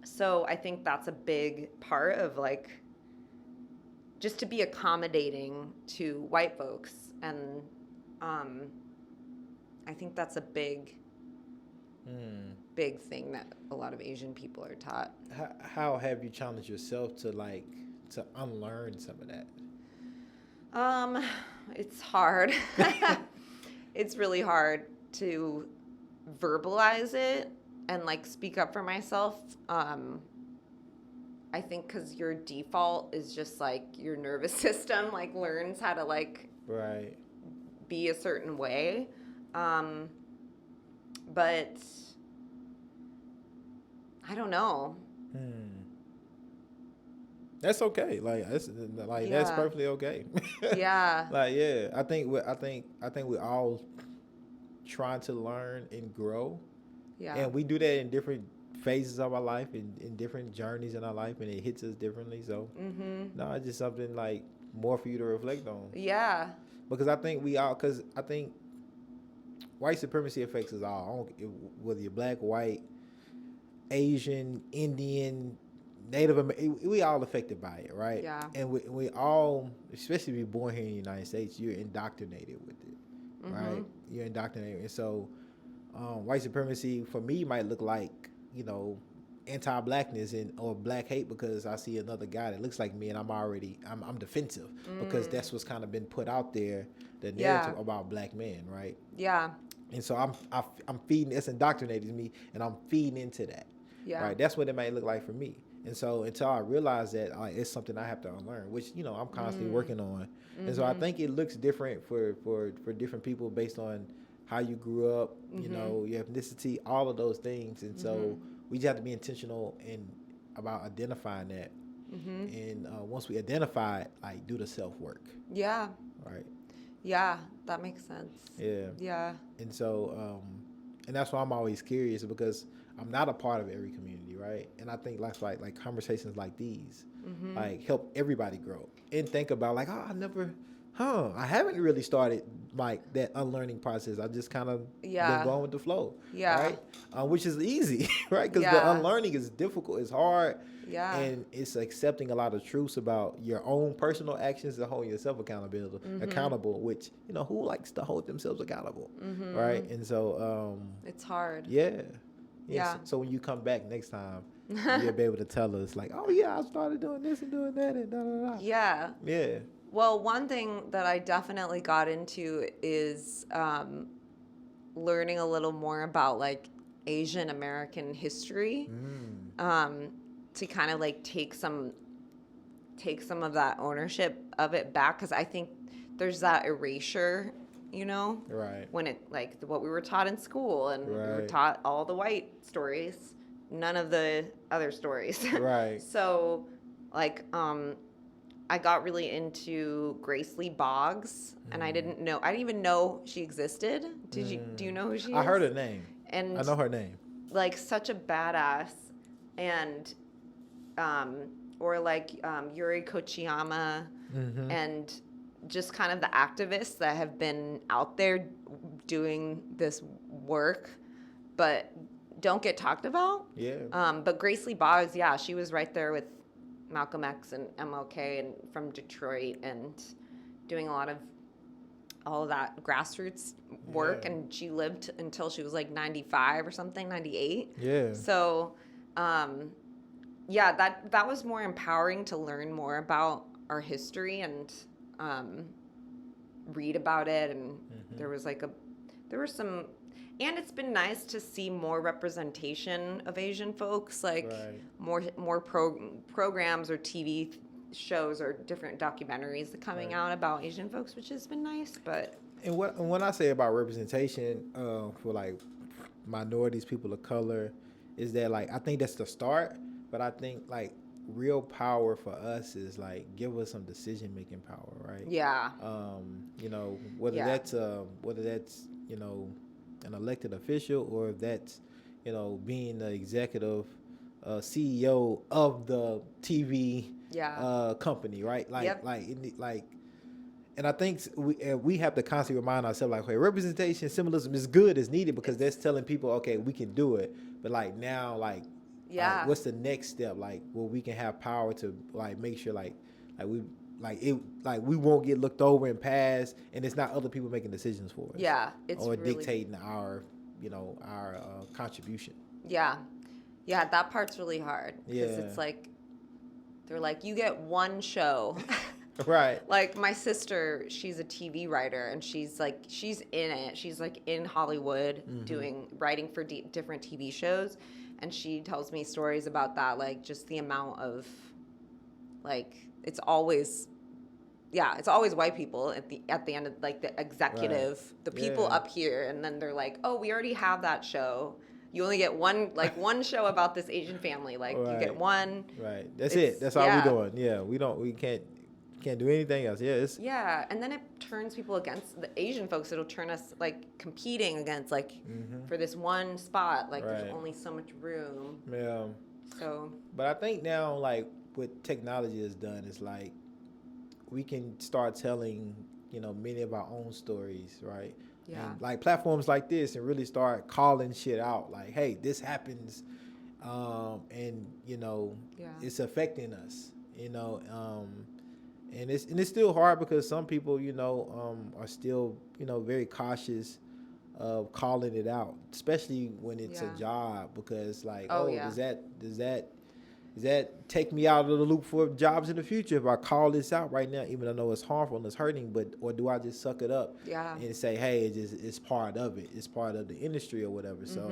So I think that's a big part of like just to be accommodating to white folks. And I think that's a big thing that a lot of Asian people are taught. How have you challenged yourself to unlearn some of that? It's hard. It's really hard to verbalize it and like speak up for myself. I think because your default is just like your nervous system like learns how to like be a certain way. But I don't know. That's okay. That's perfectly okay. Yeah. I think we all trying to learn and grow. Yeah. And we do that in different phases of our life, in different journeys in our life, and it hits us differently. So no, it's just something like more for you to reflect on. Yeah. Because I think white supremacy affects us all. Whether you're black, white, Asian, Indian, Native American, we all affected by it, right? Yeah. And we all, especially if you're born here in the United States, you're indoctrinated with it, right? You're indoctrinated. And so white supremacy for me might look like, anti-blackness or black hate because I see another guy that looks like me and I'm defensive because that's what's kind of been put out there, the narrative about black men, right? Yeah. And so I'm feeding, it's indoctrinated me, and I'm feeding into that. Yeah. Right. That's what it might look like for me. And so until I realize that it's something I have to unlearn, which I'm constantly working on. And so I think it looks different for different people based on how you grew up, your ethnicity, all of those things. And so we just have to be intentional about identifying that. And once we identify it, like do the self work. Yeah. Right. Yeah, that makes sense. Yeah. Yeah. And so, and that's why I'm always curious, because I'm not a part of every community, right? And I think like conversations like these, like help everybody grow and think about like, I haven't really started like that unlearning process. I just kind of been going with the flow, right? Which is easy, right? Because the unlearning is difficult, it's hard, and it's accepting a lot of truths about your own personal actions and holding yourself accountable. Which who likes to hold themselves accountable, right? And so it's hard. Yeah. So when you come back next time, you'll be able to tell us like, oh yeah, I started doing this and doing that and da da da. Yeah. Well, one thing that I definitely got into is learning a little more about like Asian American history, to kind of like take some of that ownership of it back, because I think there's that erasure, right? When it like what we were taught in school, and we were taught all the white stories, none of the other stories, right? So like I got really into Grace Lee Boggs, and I didn't even know she existed. Do you know who she is? I heard her name. And I know her name. Like such a badass, and or like Yuri Kochiyama, and just kind of the activists that have been out there doing this work, but don't get talked about. Yeah. But Grace Lee Boggs, she was right there with Malcolm X and MLK and from Detroit, and doing a lot of all of that grassroots work, and she lived until she was like 95 or something, 98. Yeah. So that was more empowering to learn more about our history and read about it, and there was some, and it's been nice to see more representation of Asian folks, like more programs or TV shows or different documentaries coming out about Asian folks, which has been nice. But when I say about representation for like minorities, people of color, is that like I think that's the start, but I think like real power for us is like give us some decision making power, right? Whether that's an elected official, or if that's being the executive CEO of the TV company, right? And I think we have to constantly remind ourselves like, okay, representation, symbolism is good, is needed, because that's telling people, okay, we can do it. But like now, like what's the next step? Like, well, we can have power to like make sure we won't get looked over and passed, and it's not other people making decisions for us. It's or really dictating our contribution. That part's really hard, because it's like they're like, you get one show. Right. Like my sister, she's a TV writer, and she's in it. She's like in Hollywood writing for different TV shows. And she tells me stories about that, like just the amount of, like, it's always white people at the end of like the executive, the people up here, and then they're like, oh, we already have that show. You only get one show about this Asian family. Like you get one. Right. That's it. That's all we're doing. Yeah. We can't do anything else. And then it turns people against the Asian folks. It'll turn us like competing against like for this one spot. Like there's only so much room. Yeah. So. But I think now, like what technology has done is like we can start telling many of our own stories, right? Yeah. And like platforms like this, and really start calling shit out. Like, hey, this happens, and it's affecting us. And it's still hard, because some people, are still, very cautious of calling it out, especially when it's a job, because like, does that take me out of the loop for jobs in the future if I call this out right now, even though I know it's harmful and it's hurting, or do I just suck it up and say, hey, it's part of it. It's part of the industry or whatever. So,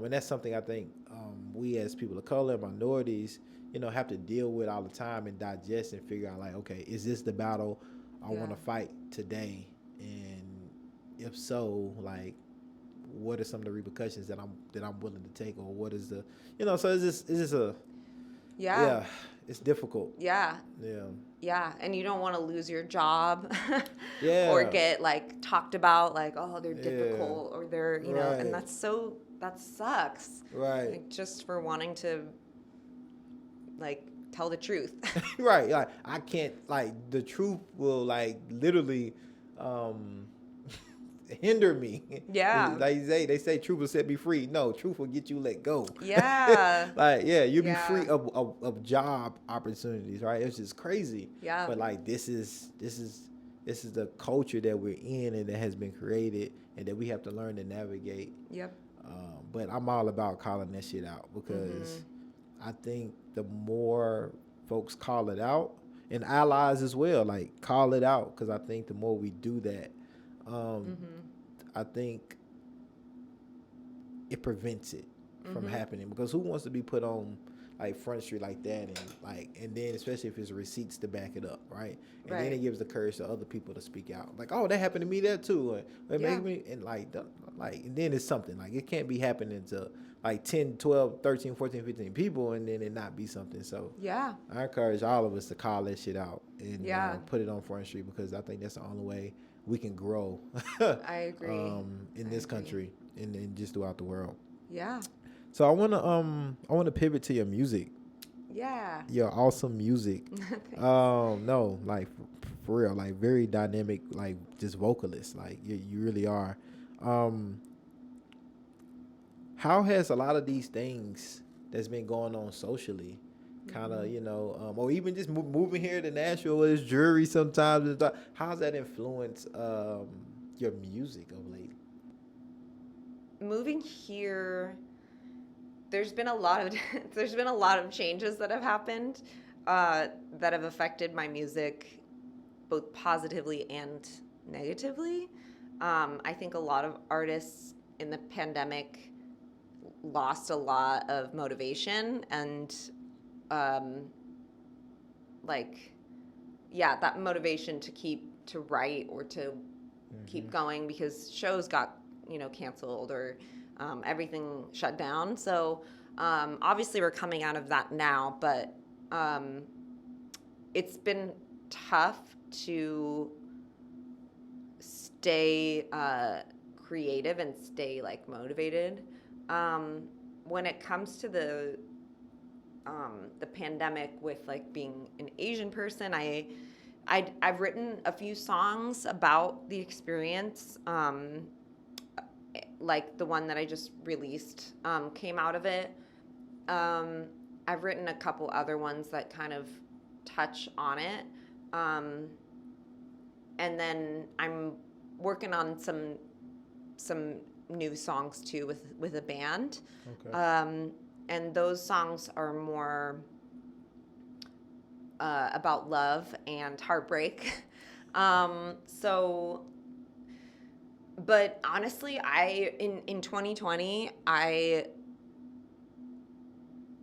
and that's something I think we as people of color, minorities, have to deal with all the time and digest and figure out like, okay, is this the battle I want to fight today? And if so, like, what are some of the repercussions that I'm willing to take, or what is the, so it's just a it's difficult. Yeah. Yeah. Yeah, and you don't want to lose your job Yeah. or get like talked about like, oh, they're difficult or they're, you know, and that sucks. Right. Like, just for wanting to like tell the truth. Right. Like I can't, like, the truth will like literally hinder me. Yeah. Like they say truth will set me free. No, truth will get you let go. Yeah. Like, yeah, you'll be free of job opportunities, right? It's just crazy. Yeah. But like this is the culture that we're in and that has been created and that we have to learn to navigate. Yep. But I'm all about calling that shit out because I think the more folks call it out, and allies as well, like call it out, because I think the more we do that, I think it prevents it from happening. Because who wants to be put on like Front Street like that, and then especially if it's receipts to back it up, right? And then it gives the courage to other people to speak out, like, oh, that happened to me there too, and then it's something like it can't be happening to like 10, 12, 13, 14, 15 people and then it not be something. So I encourage all of us to call that shit out and put it on Front Street, because I think that's the only way we can grow. I agree. In this country and just throughout the world. Yeah. So I wanna pivot to your music. Yeah. Your awesome music. No, like for real, like very dynamic, like just vocalist. Like you really are. How has a lot of these things that's been going on socially, kind of, or even just moving here to Nashville with this jury sometimes, how's that influenced your music of late? Moving here, there's been a lot of changes that have happened that have affected my music both positively and negatively. I think a lot of artists in the pandemic lost a lot of motivation and that motivation to write or to keep going, because shows got canceled or everything shut down. So obviously we're coming out of that now, but it's been tough to stay creative and stay like motivated. When it comes to the pandemic, with like being an Asian person, I've written a few songs about the experience. Like the one that I just released came out of it. I've written a couple other ones that kind of touch on it. And then I'm working on some new songs too with a band. Okay. And those songs are more about love and heartbreak. But honestly, in 2020, I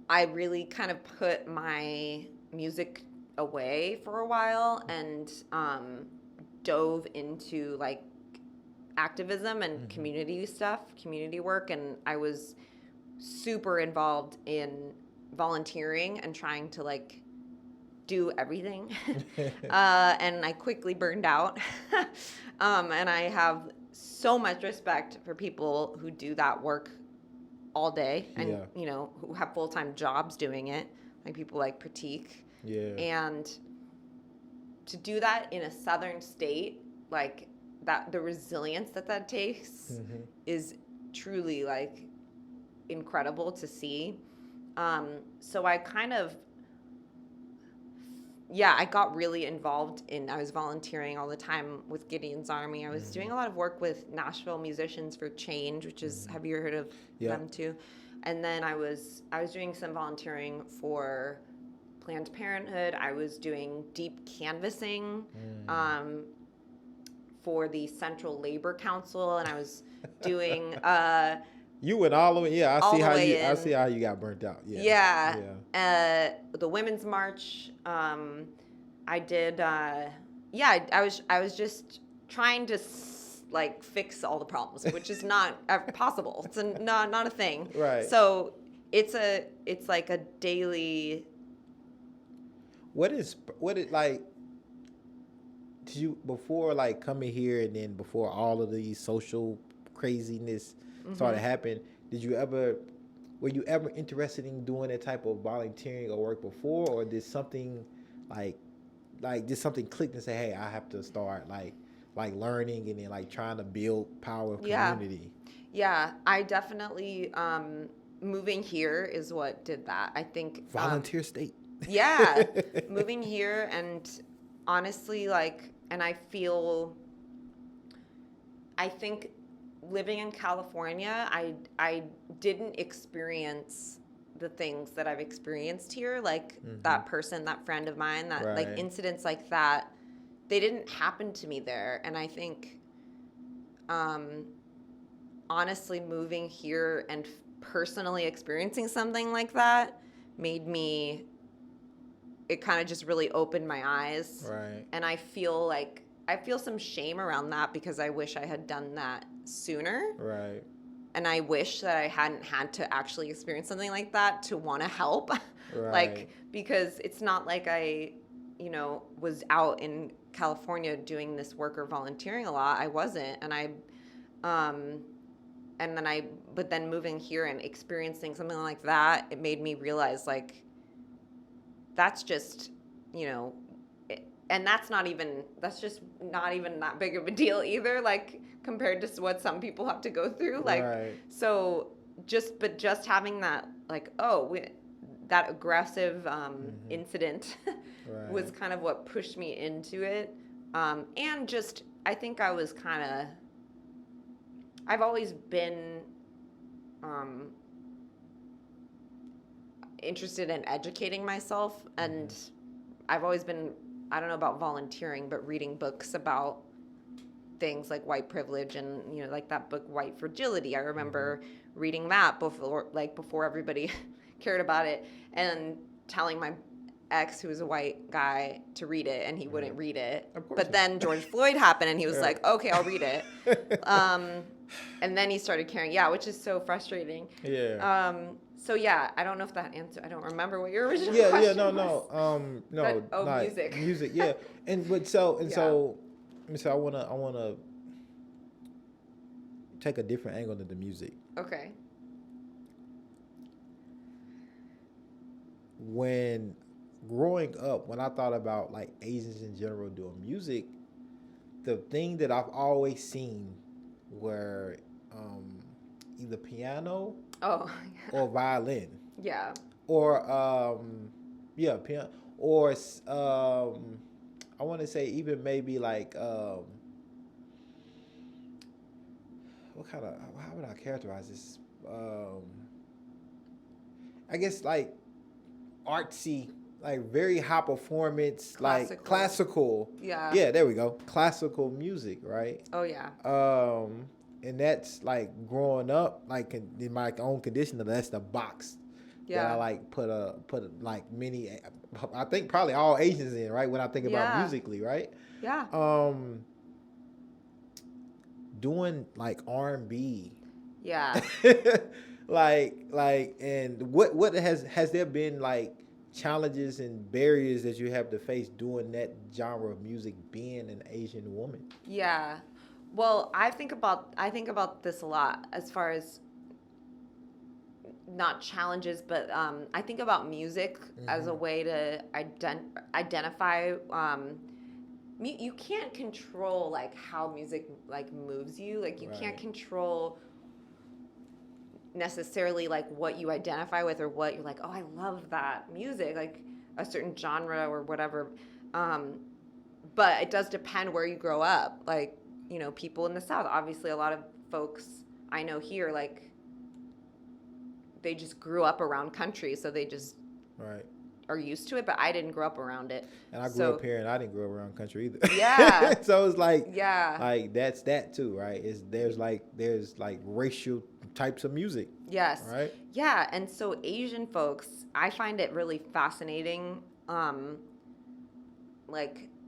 really kind of put my music away for a while and dove into like activism and community stuff, community work, and I was super involved in volunteering and trying to like do everything. And I quickly burned out. And I have so much respect for people who do that work all day and who have full-time jobs doing it, like people like Pratik. Yeah. And to do that in a southern state, like that, the resilience that takes is truly like incredible to see. So I kind of I got really involved I was volunteering all the time with Gideon's Army. I was doing a lot of work with Nashville Musicians for Change, which is, have you heard of them too? And then I was doing some volunteering for Planned Parenthood. I was doing deep canvassing for the Central Labor Council, and I was doing you went all the way. Yeah, I see how you got burnt out. Yeah. The Women's March. I did. I was just trying to like fix all the problems, which is not possible. It's not a thing. Right. So it's like a daily what it like? Did you before like coming here and then before all of these social craziness started happening? Were you ever interested in doing that type of volunteering or work before, or did something like just something clicked and say, hey, I have to start like learning and then like trying to build power of community? Yeah, I definitely moving here is what did that. I think volunteer state. Yeah, moving here and honestly and I think living in California, I didn't experience the things that I've experienced here, like that friend of mine, that like incidents like that, they didn't happen to me there. And I think honestly moving here and personally experiencing something like that it kind of just really opened my eyes. Right. And I feel some shame around that because I wish I had done that sooner. Right. And I wish that I hadn't had to actually experience something like that to want to help. Right. Because it's not like I, was out in California doing this work or volunteering a lot. I wasn't. But then moving here and experiencing something like that, it made me realize that's just, and that's just not even that big of a deal either, compared to what some people have to go through. So just having that, that aggressive incident was kind of what pushed me into it. And just, I think I've always been interested in educating myself, and I've always been, I don't know about volunteering, but reading books about things like white privilege and, like that book White Fragility. I remember reading that before everybody cared about it, and telling my ex, who was a white guy, to read it, and he wouldn't read it. But then George Floyd happened, and he was like, okay, I'll read it. And then he started caring, which is so frustrating. Yeah. So I don't know if that answer. I don't remember what your original question was. No. Music, yeah. So I wanna take a different angle to the music. Okay. When growing up, when I thought about like Asians in general doing music, the thing that I've always seen were either piano or violin. Yeah. Or piano. Or I want to say even maybe like how would I characterize this? I guess like artsy, like very high performance, like classical. Yeah, there we go. Classical music, right? Oh yeah. And that's like growing up, like in my own conditioning, that's the box that I like put like many, I think probably all Asians in, right? When I think about musically, right? Yeah. Doing like R&B. Yeah. And what has there been like challenges and barriers that you have to face doing that genre of music, being an Asian woman? Yeah. Well, I think about this a lot as far as not challenges, but I think about music as a way to identify. You can't control like how music like moves you. Like you can't control necessarily like what you identify with or what you're like, oh, I love that music, like a certain genre or whatever. But it does depend where you grow up. Like, people in the South, obviously a lot of folks I know here, like they just grew up around country, so they just are used to it, but I didn't grow up around it. And I grew up here and I didn't grow up around country either. Yeah. So it's like, like that's that too, right? There's like racial types of music. Yes. Right? Yeah. And so Asian folks, I find it really fascinating,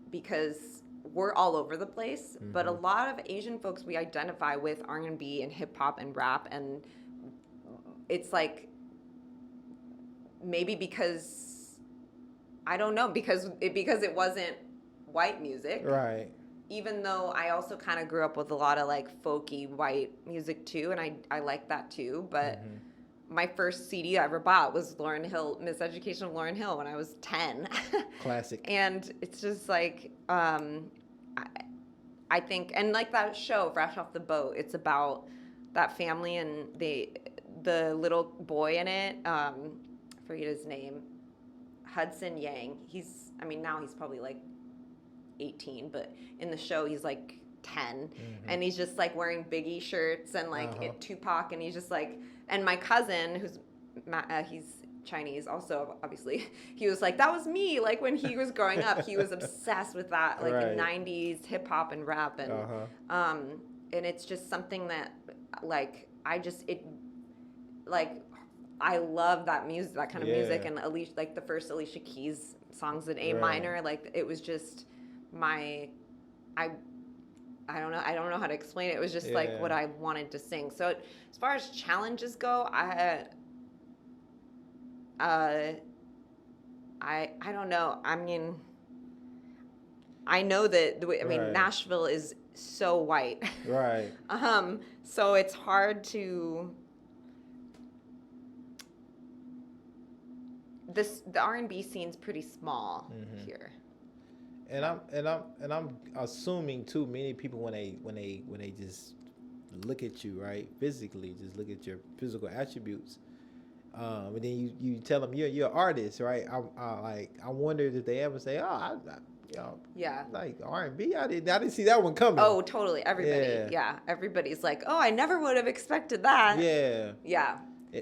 because we're all over the place, but a lot of Asian folks, we identify with R&B and hip hop and rap, and it's like maybe because I don't know, because it wasn't white music. Right. Even though I also kind of grew up with a lot of like folky white music too, and I like that too. But my first CD I ever bought was Lauryn Hill, Miseducation of Lauryn Hill, when I was 10. Classic. And it's just like, I think, and like that show, Fresh Off the Boat, it's about that family and the little boy in it, I forget his name, Hudson Yang. Now he's probably like 18, but in the show he's like 10, and he's just like wearing Biggie shirts and like Tupac, and he's just like, and my cousin, who's he's Chinese also, obviously, he was like, that was me, like when he was growing up, he was obsessed with that, like right. 90s hip hop and rap, and and it's just something that like I love that music, that kind of music, and Alicia, like the first Alicia Keys songs in A minor, like it was just I don't know how to explain it. It was just like what I wanted to sing. So as far as challenges go, I don't know. I mean, I know that Nashville is so white. Right. So it's hard to the R&B scene's pretty small here. And I'm assuming too, many people when they just look at you, right, physically, just look at your physical attributes, and then you tell them you're an artist, right? I wondered if they ever say, like R&B. I didn't see that one coming. Oh, totally. Everybody, everybody's like, oh, I never would have expected that. Yeah.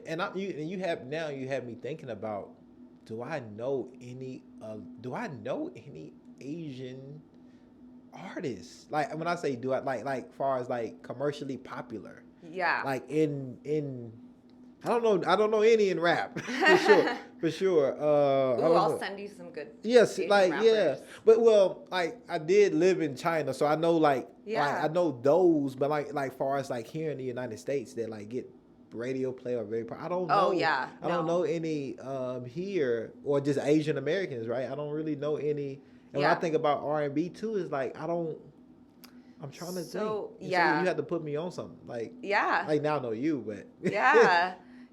And you have me thinking about, do I know any Asian artists? Like when I say do I like far as like commercially popular. Yeah. Like in I don't know any in rap for sure. I'll send you some good. Yes, Asian like rappers. but like I did live in China, so I know like I know those, but like far as like here in the United States that like get radio play or very I don't know. I don't know any here, or just Asian Americans, right? I don't really know any. And when I think about R&B too, is like I'm trying to think. So you had to put me on something. Like like now I know you, but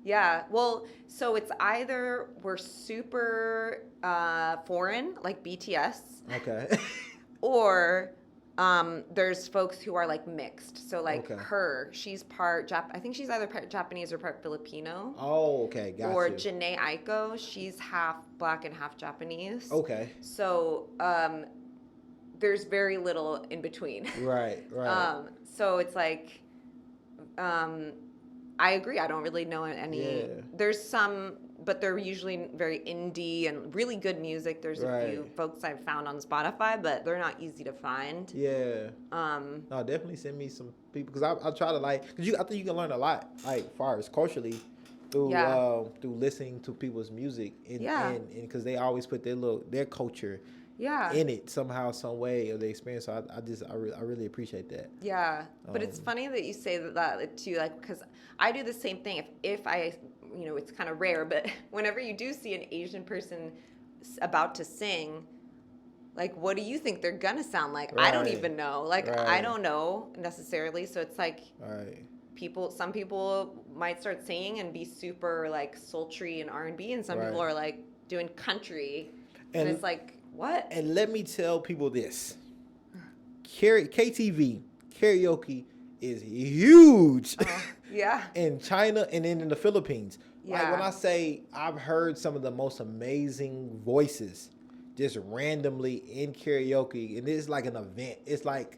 yeah. Well, so it's either we're super foreign, like BTS. Okay. Or there's folks who are like mixed. So like she's part I think she's either part Japanese or part Filipino. Oh, okay, gotcha. Or Jhené Aiko, she's half black and half Japanese. Okay. So there's very little in between. Right. So it's like I agree. I don't really know any. Yeah. There's some, but they're usually very indie and really good music. There's a few folks I've found on Spotify, but they're not easy to find. Yeah. No, definitely send me some people, because I try to I think you can learn a lot, like far as culturally through listening to people's music and because they always put their culture in it somehow, some way, or the experience. So I really appreciate that. Yeah, but it's funny that you say that too, like, because I do the same thing. If I, it's kind of rare, but whenever you do see an Asian person about to sing, like, what do you think they're gonna sound like? Right. I don't even know. Like, I don't know necessarily. So it's like, some people might start singing and be super like sultry and R&B, and some people are like doing country, and it's like, what? And let me tell people this: KTV karaoke is huge. In China and then in the Philippines. Like when I say I've heard some of the most amazing voices just randomly in karaoke, and it's like an event. It's like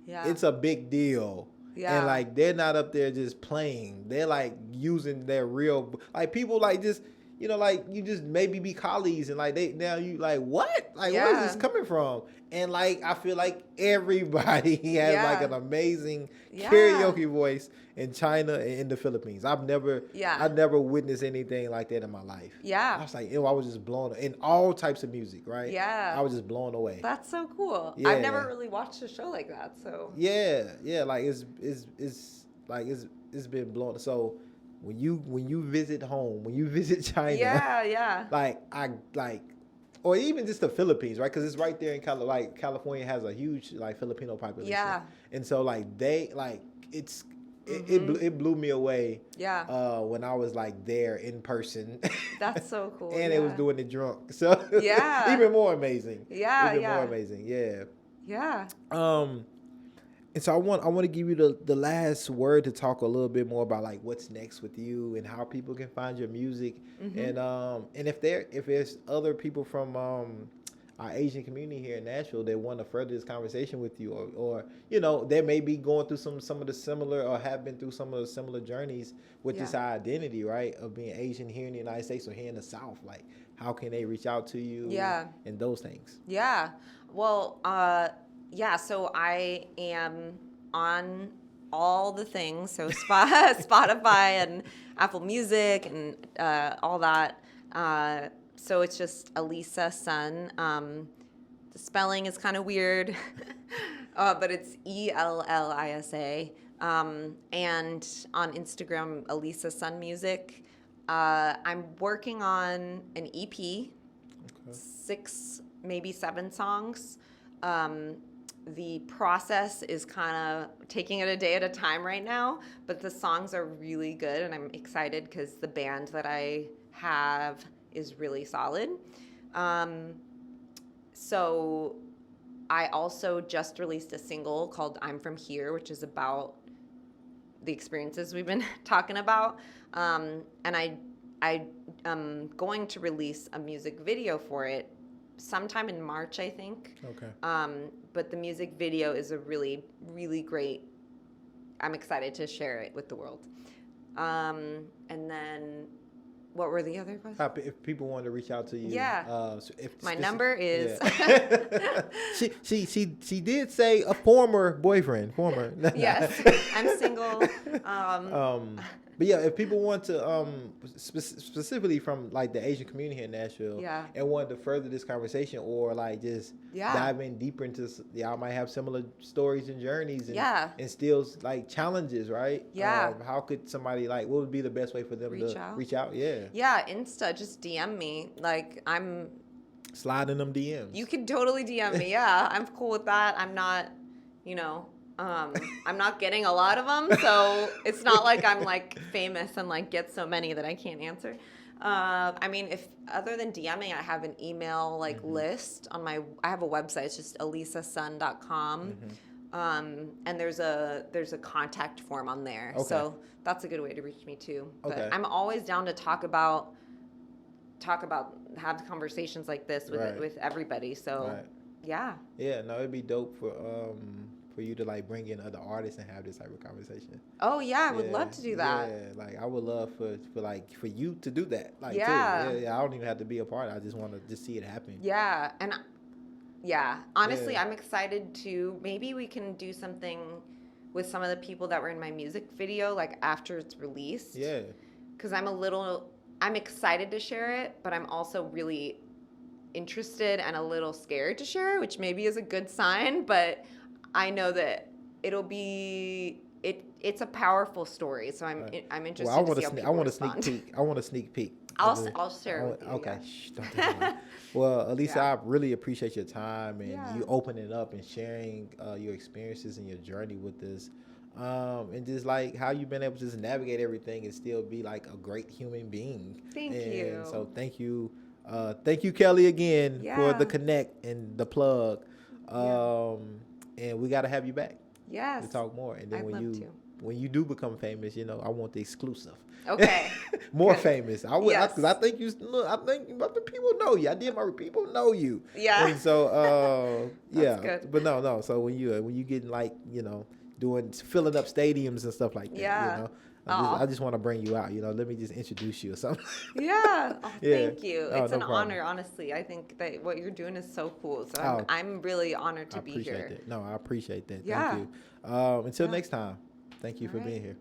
it's a big deal. And like they're not up there just playing. They're like using their real, like people like just, like you just maybe be colleagues, and like now you like, what? Like where is this coming from? And like I feel like everybody has like an amazing karaoke voice in China and in the Philippines. I've never witnessed anything like that in my life. I was like, I was just blown in all types of music, right? I was just blown away. That's so cool. I've never really watched a show like that, so like it's been blown. So when you visit home, when you visit China, or even just the Philippines, right? Because it's right there in California has a huge like Filipino population. Yeah. And so like it blew me away. Yeah. When I was like there in person. That's so cool. And it was doing it drunk. So yeah. even more amazing. Yeah. Even more amazing. Yeah. Yeah. And so I want to give you the last word to talk a little bit more about like what's next with you and how people can find your music. And if there's other people from our Asian community here in Nashville that want to further this conversation with you, or you know, they may be going through some of the similar or have been through some of the similar journeys with this identity, right, of being Asian here in the United States or here in the South. Like, how can they reach out to you? And those things. Yeah. Well, so I am on all the things, so Spotify and Apple Music and all that. So it's just Ellisa Sun. The spelling is kind of weird, but it's Ellisa. And on Instagram, Ellisa Sun Music. I'm working on an EP, 6, maybe 7 songs. The process is kind of taking it a day at a time right now, but the songs are really good, and I'm excited because the band that I have is really solid. So I also just released a single called I'm From Here, which is about the experiences we've been talking about. And I am going to release a music video for it sometime in March, I think. Okay. But the music video is a really, really great. I'm excited to share it with the world. And then, what were the other questions? If people want to reach out to you, my number is. She did say a former boyfriend. Yes, I'm single. But yeah, if people want to, specifically from like the Asian community here in Nashville, and want to further this conversation or like just dive in deeper into, y'all might have similar stories and journeys and still like challenges, right? Yeah. How could somebody like, what would be the best way for them to reach out? Yeah. Yeah, Insta, just DM me. Like I'm sliding them DMs. You can totally DM me. Yeah, I'm cool with that. I'm not, I'm not getting a lot of them, so it's not like I'm like famous and like get so many that I can't answer. I mean, if other than DMing, I have an email like list on I have a website. It's just elisasun.com. And there's a contact form on there. Okay. So that's a good way to reach me too. But I'm always down to talk about have conversations like this with everybody. So yeah, no, it'd be dope for you to like bring in other artists and have this type of conversation. Oh yeah, I would love to do that. Yeah, like I would love for you to do that. Like too. Yeah, I don't even have to be a part. I just want to just see it happen. Yeah, and honestly, I'm excited to maybe we can do something with some of the people that were in my music video like after it's released. Yeah. Cuz I'm excited to share it, but I'm also really interested and a little scared to share it, which maybe is a good sign, but I know that it's a powerful story, so I'm interested to see how people respond. I want a sneak peek. I'll share it with you. Okay. Shh, don't do that. Well, Ellisa, I really appreciate your time and you opening up and sharing your experiences and your journey with us. And just like how you've been able to just navigate everything and still be like a great human being. Thank you. So thank you. Thank you, Kelly, again for the connect and the plug. And we got to have you back. Yes. To talk more. And then when you do become famous, I want the exclusive. Okay. More famous. Because I think other people know you. My people know you. Yeah. And so, That's good. But no. So when you getting like, filling up stadiums and stuff like that, I just want to bring you out. Let me just introduce you or something. Yeah. Thank you. It's an honor, honestly. I think that what you're doing is so cool. So I'm really honored to be here. No, I appreciate that. Yeah. Thank you. Until next time, thank you for being here.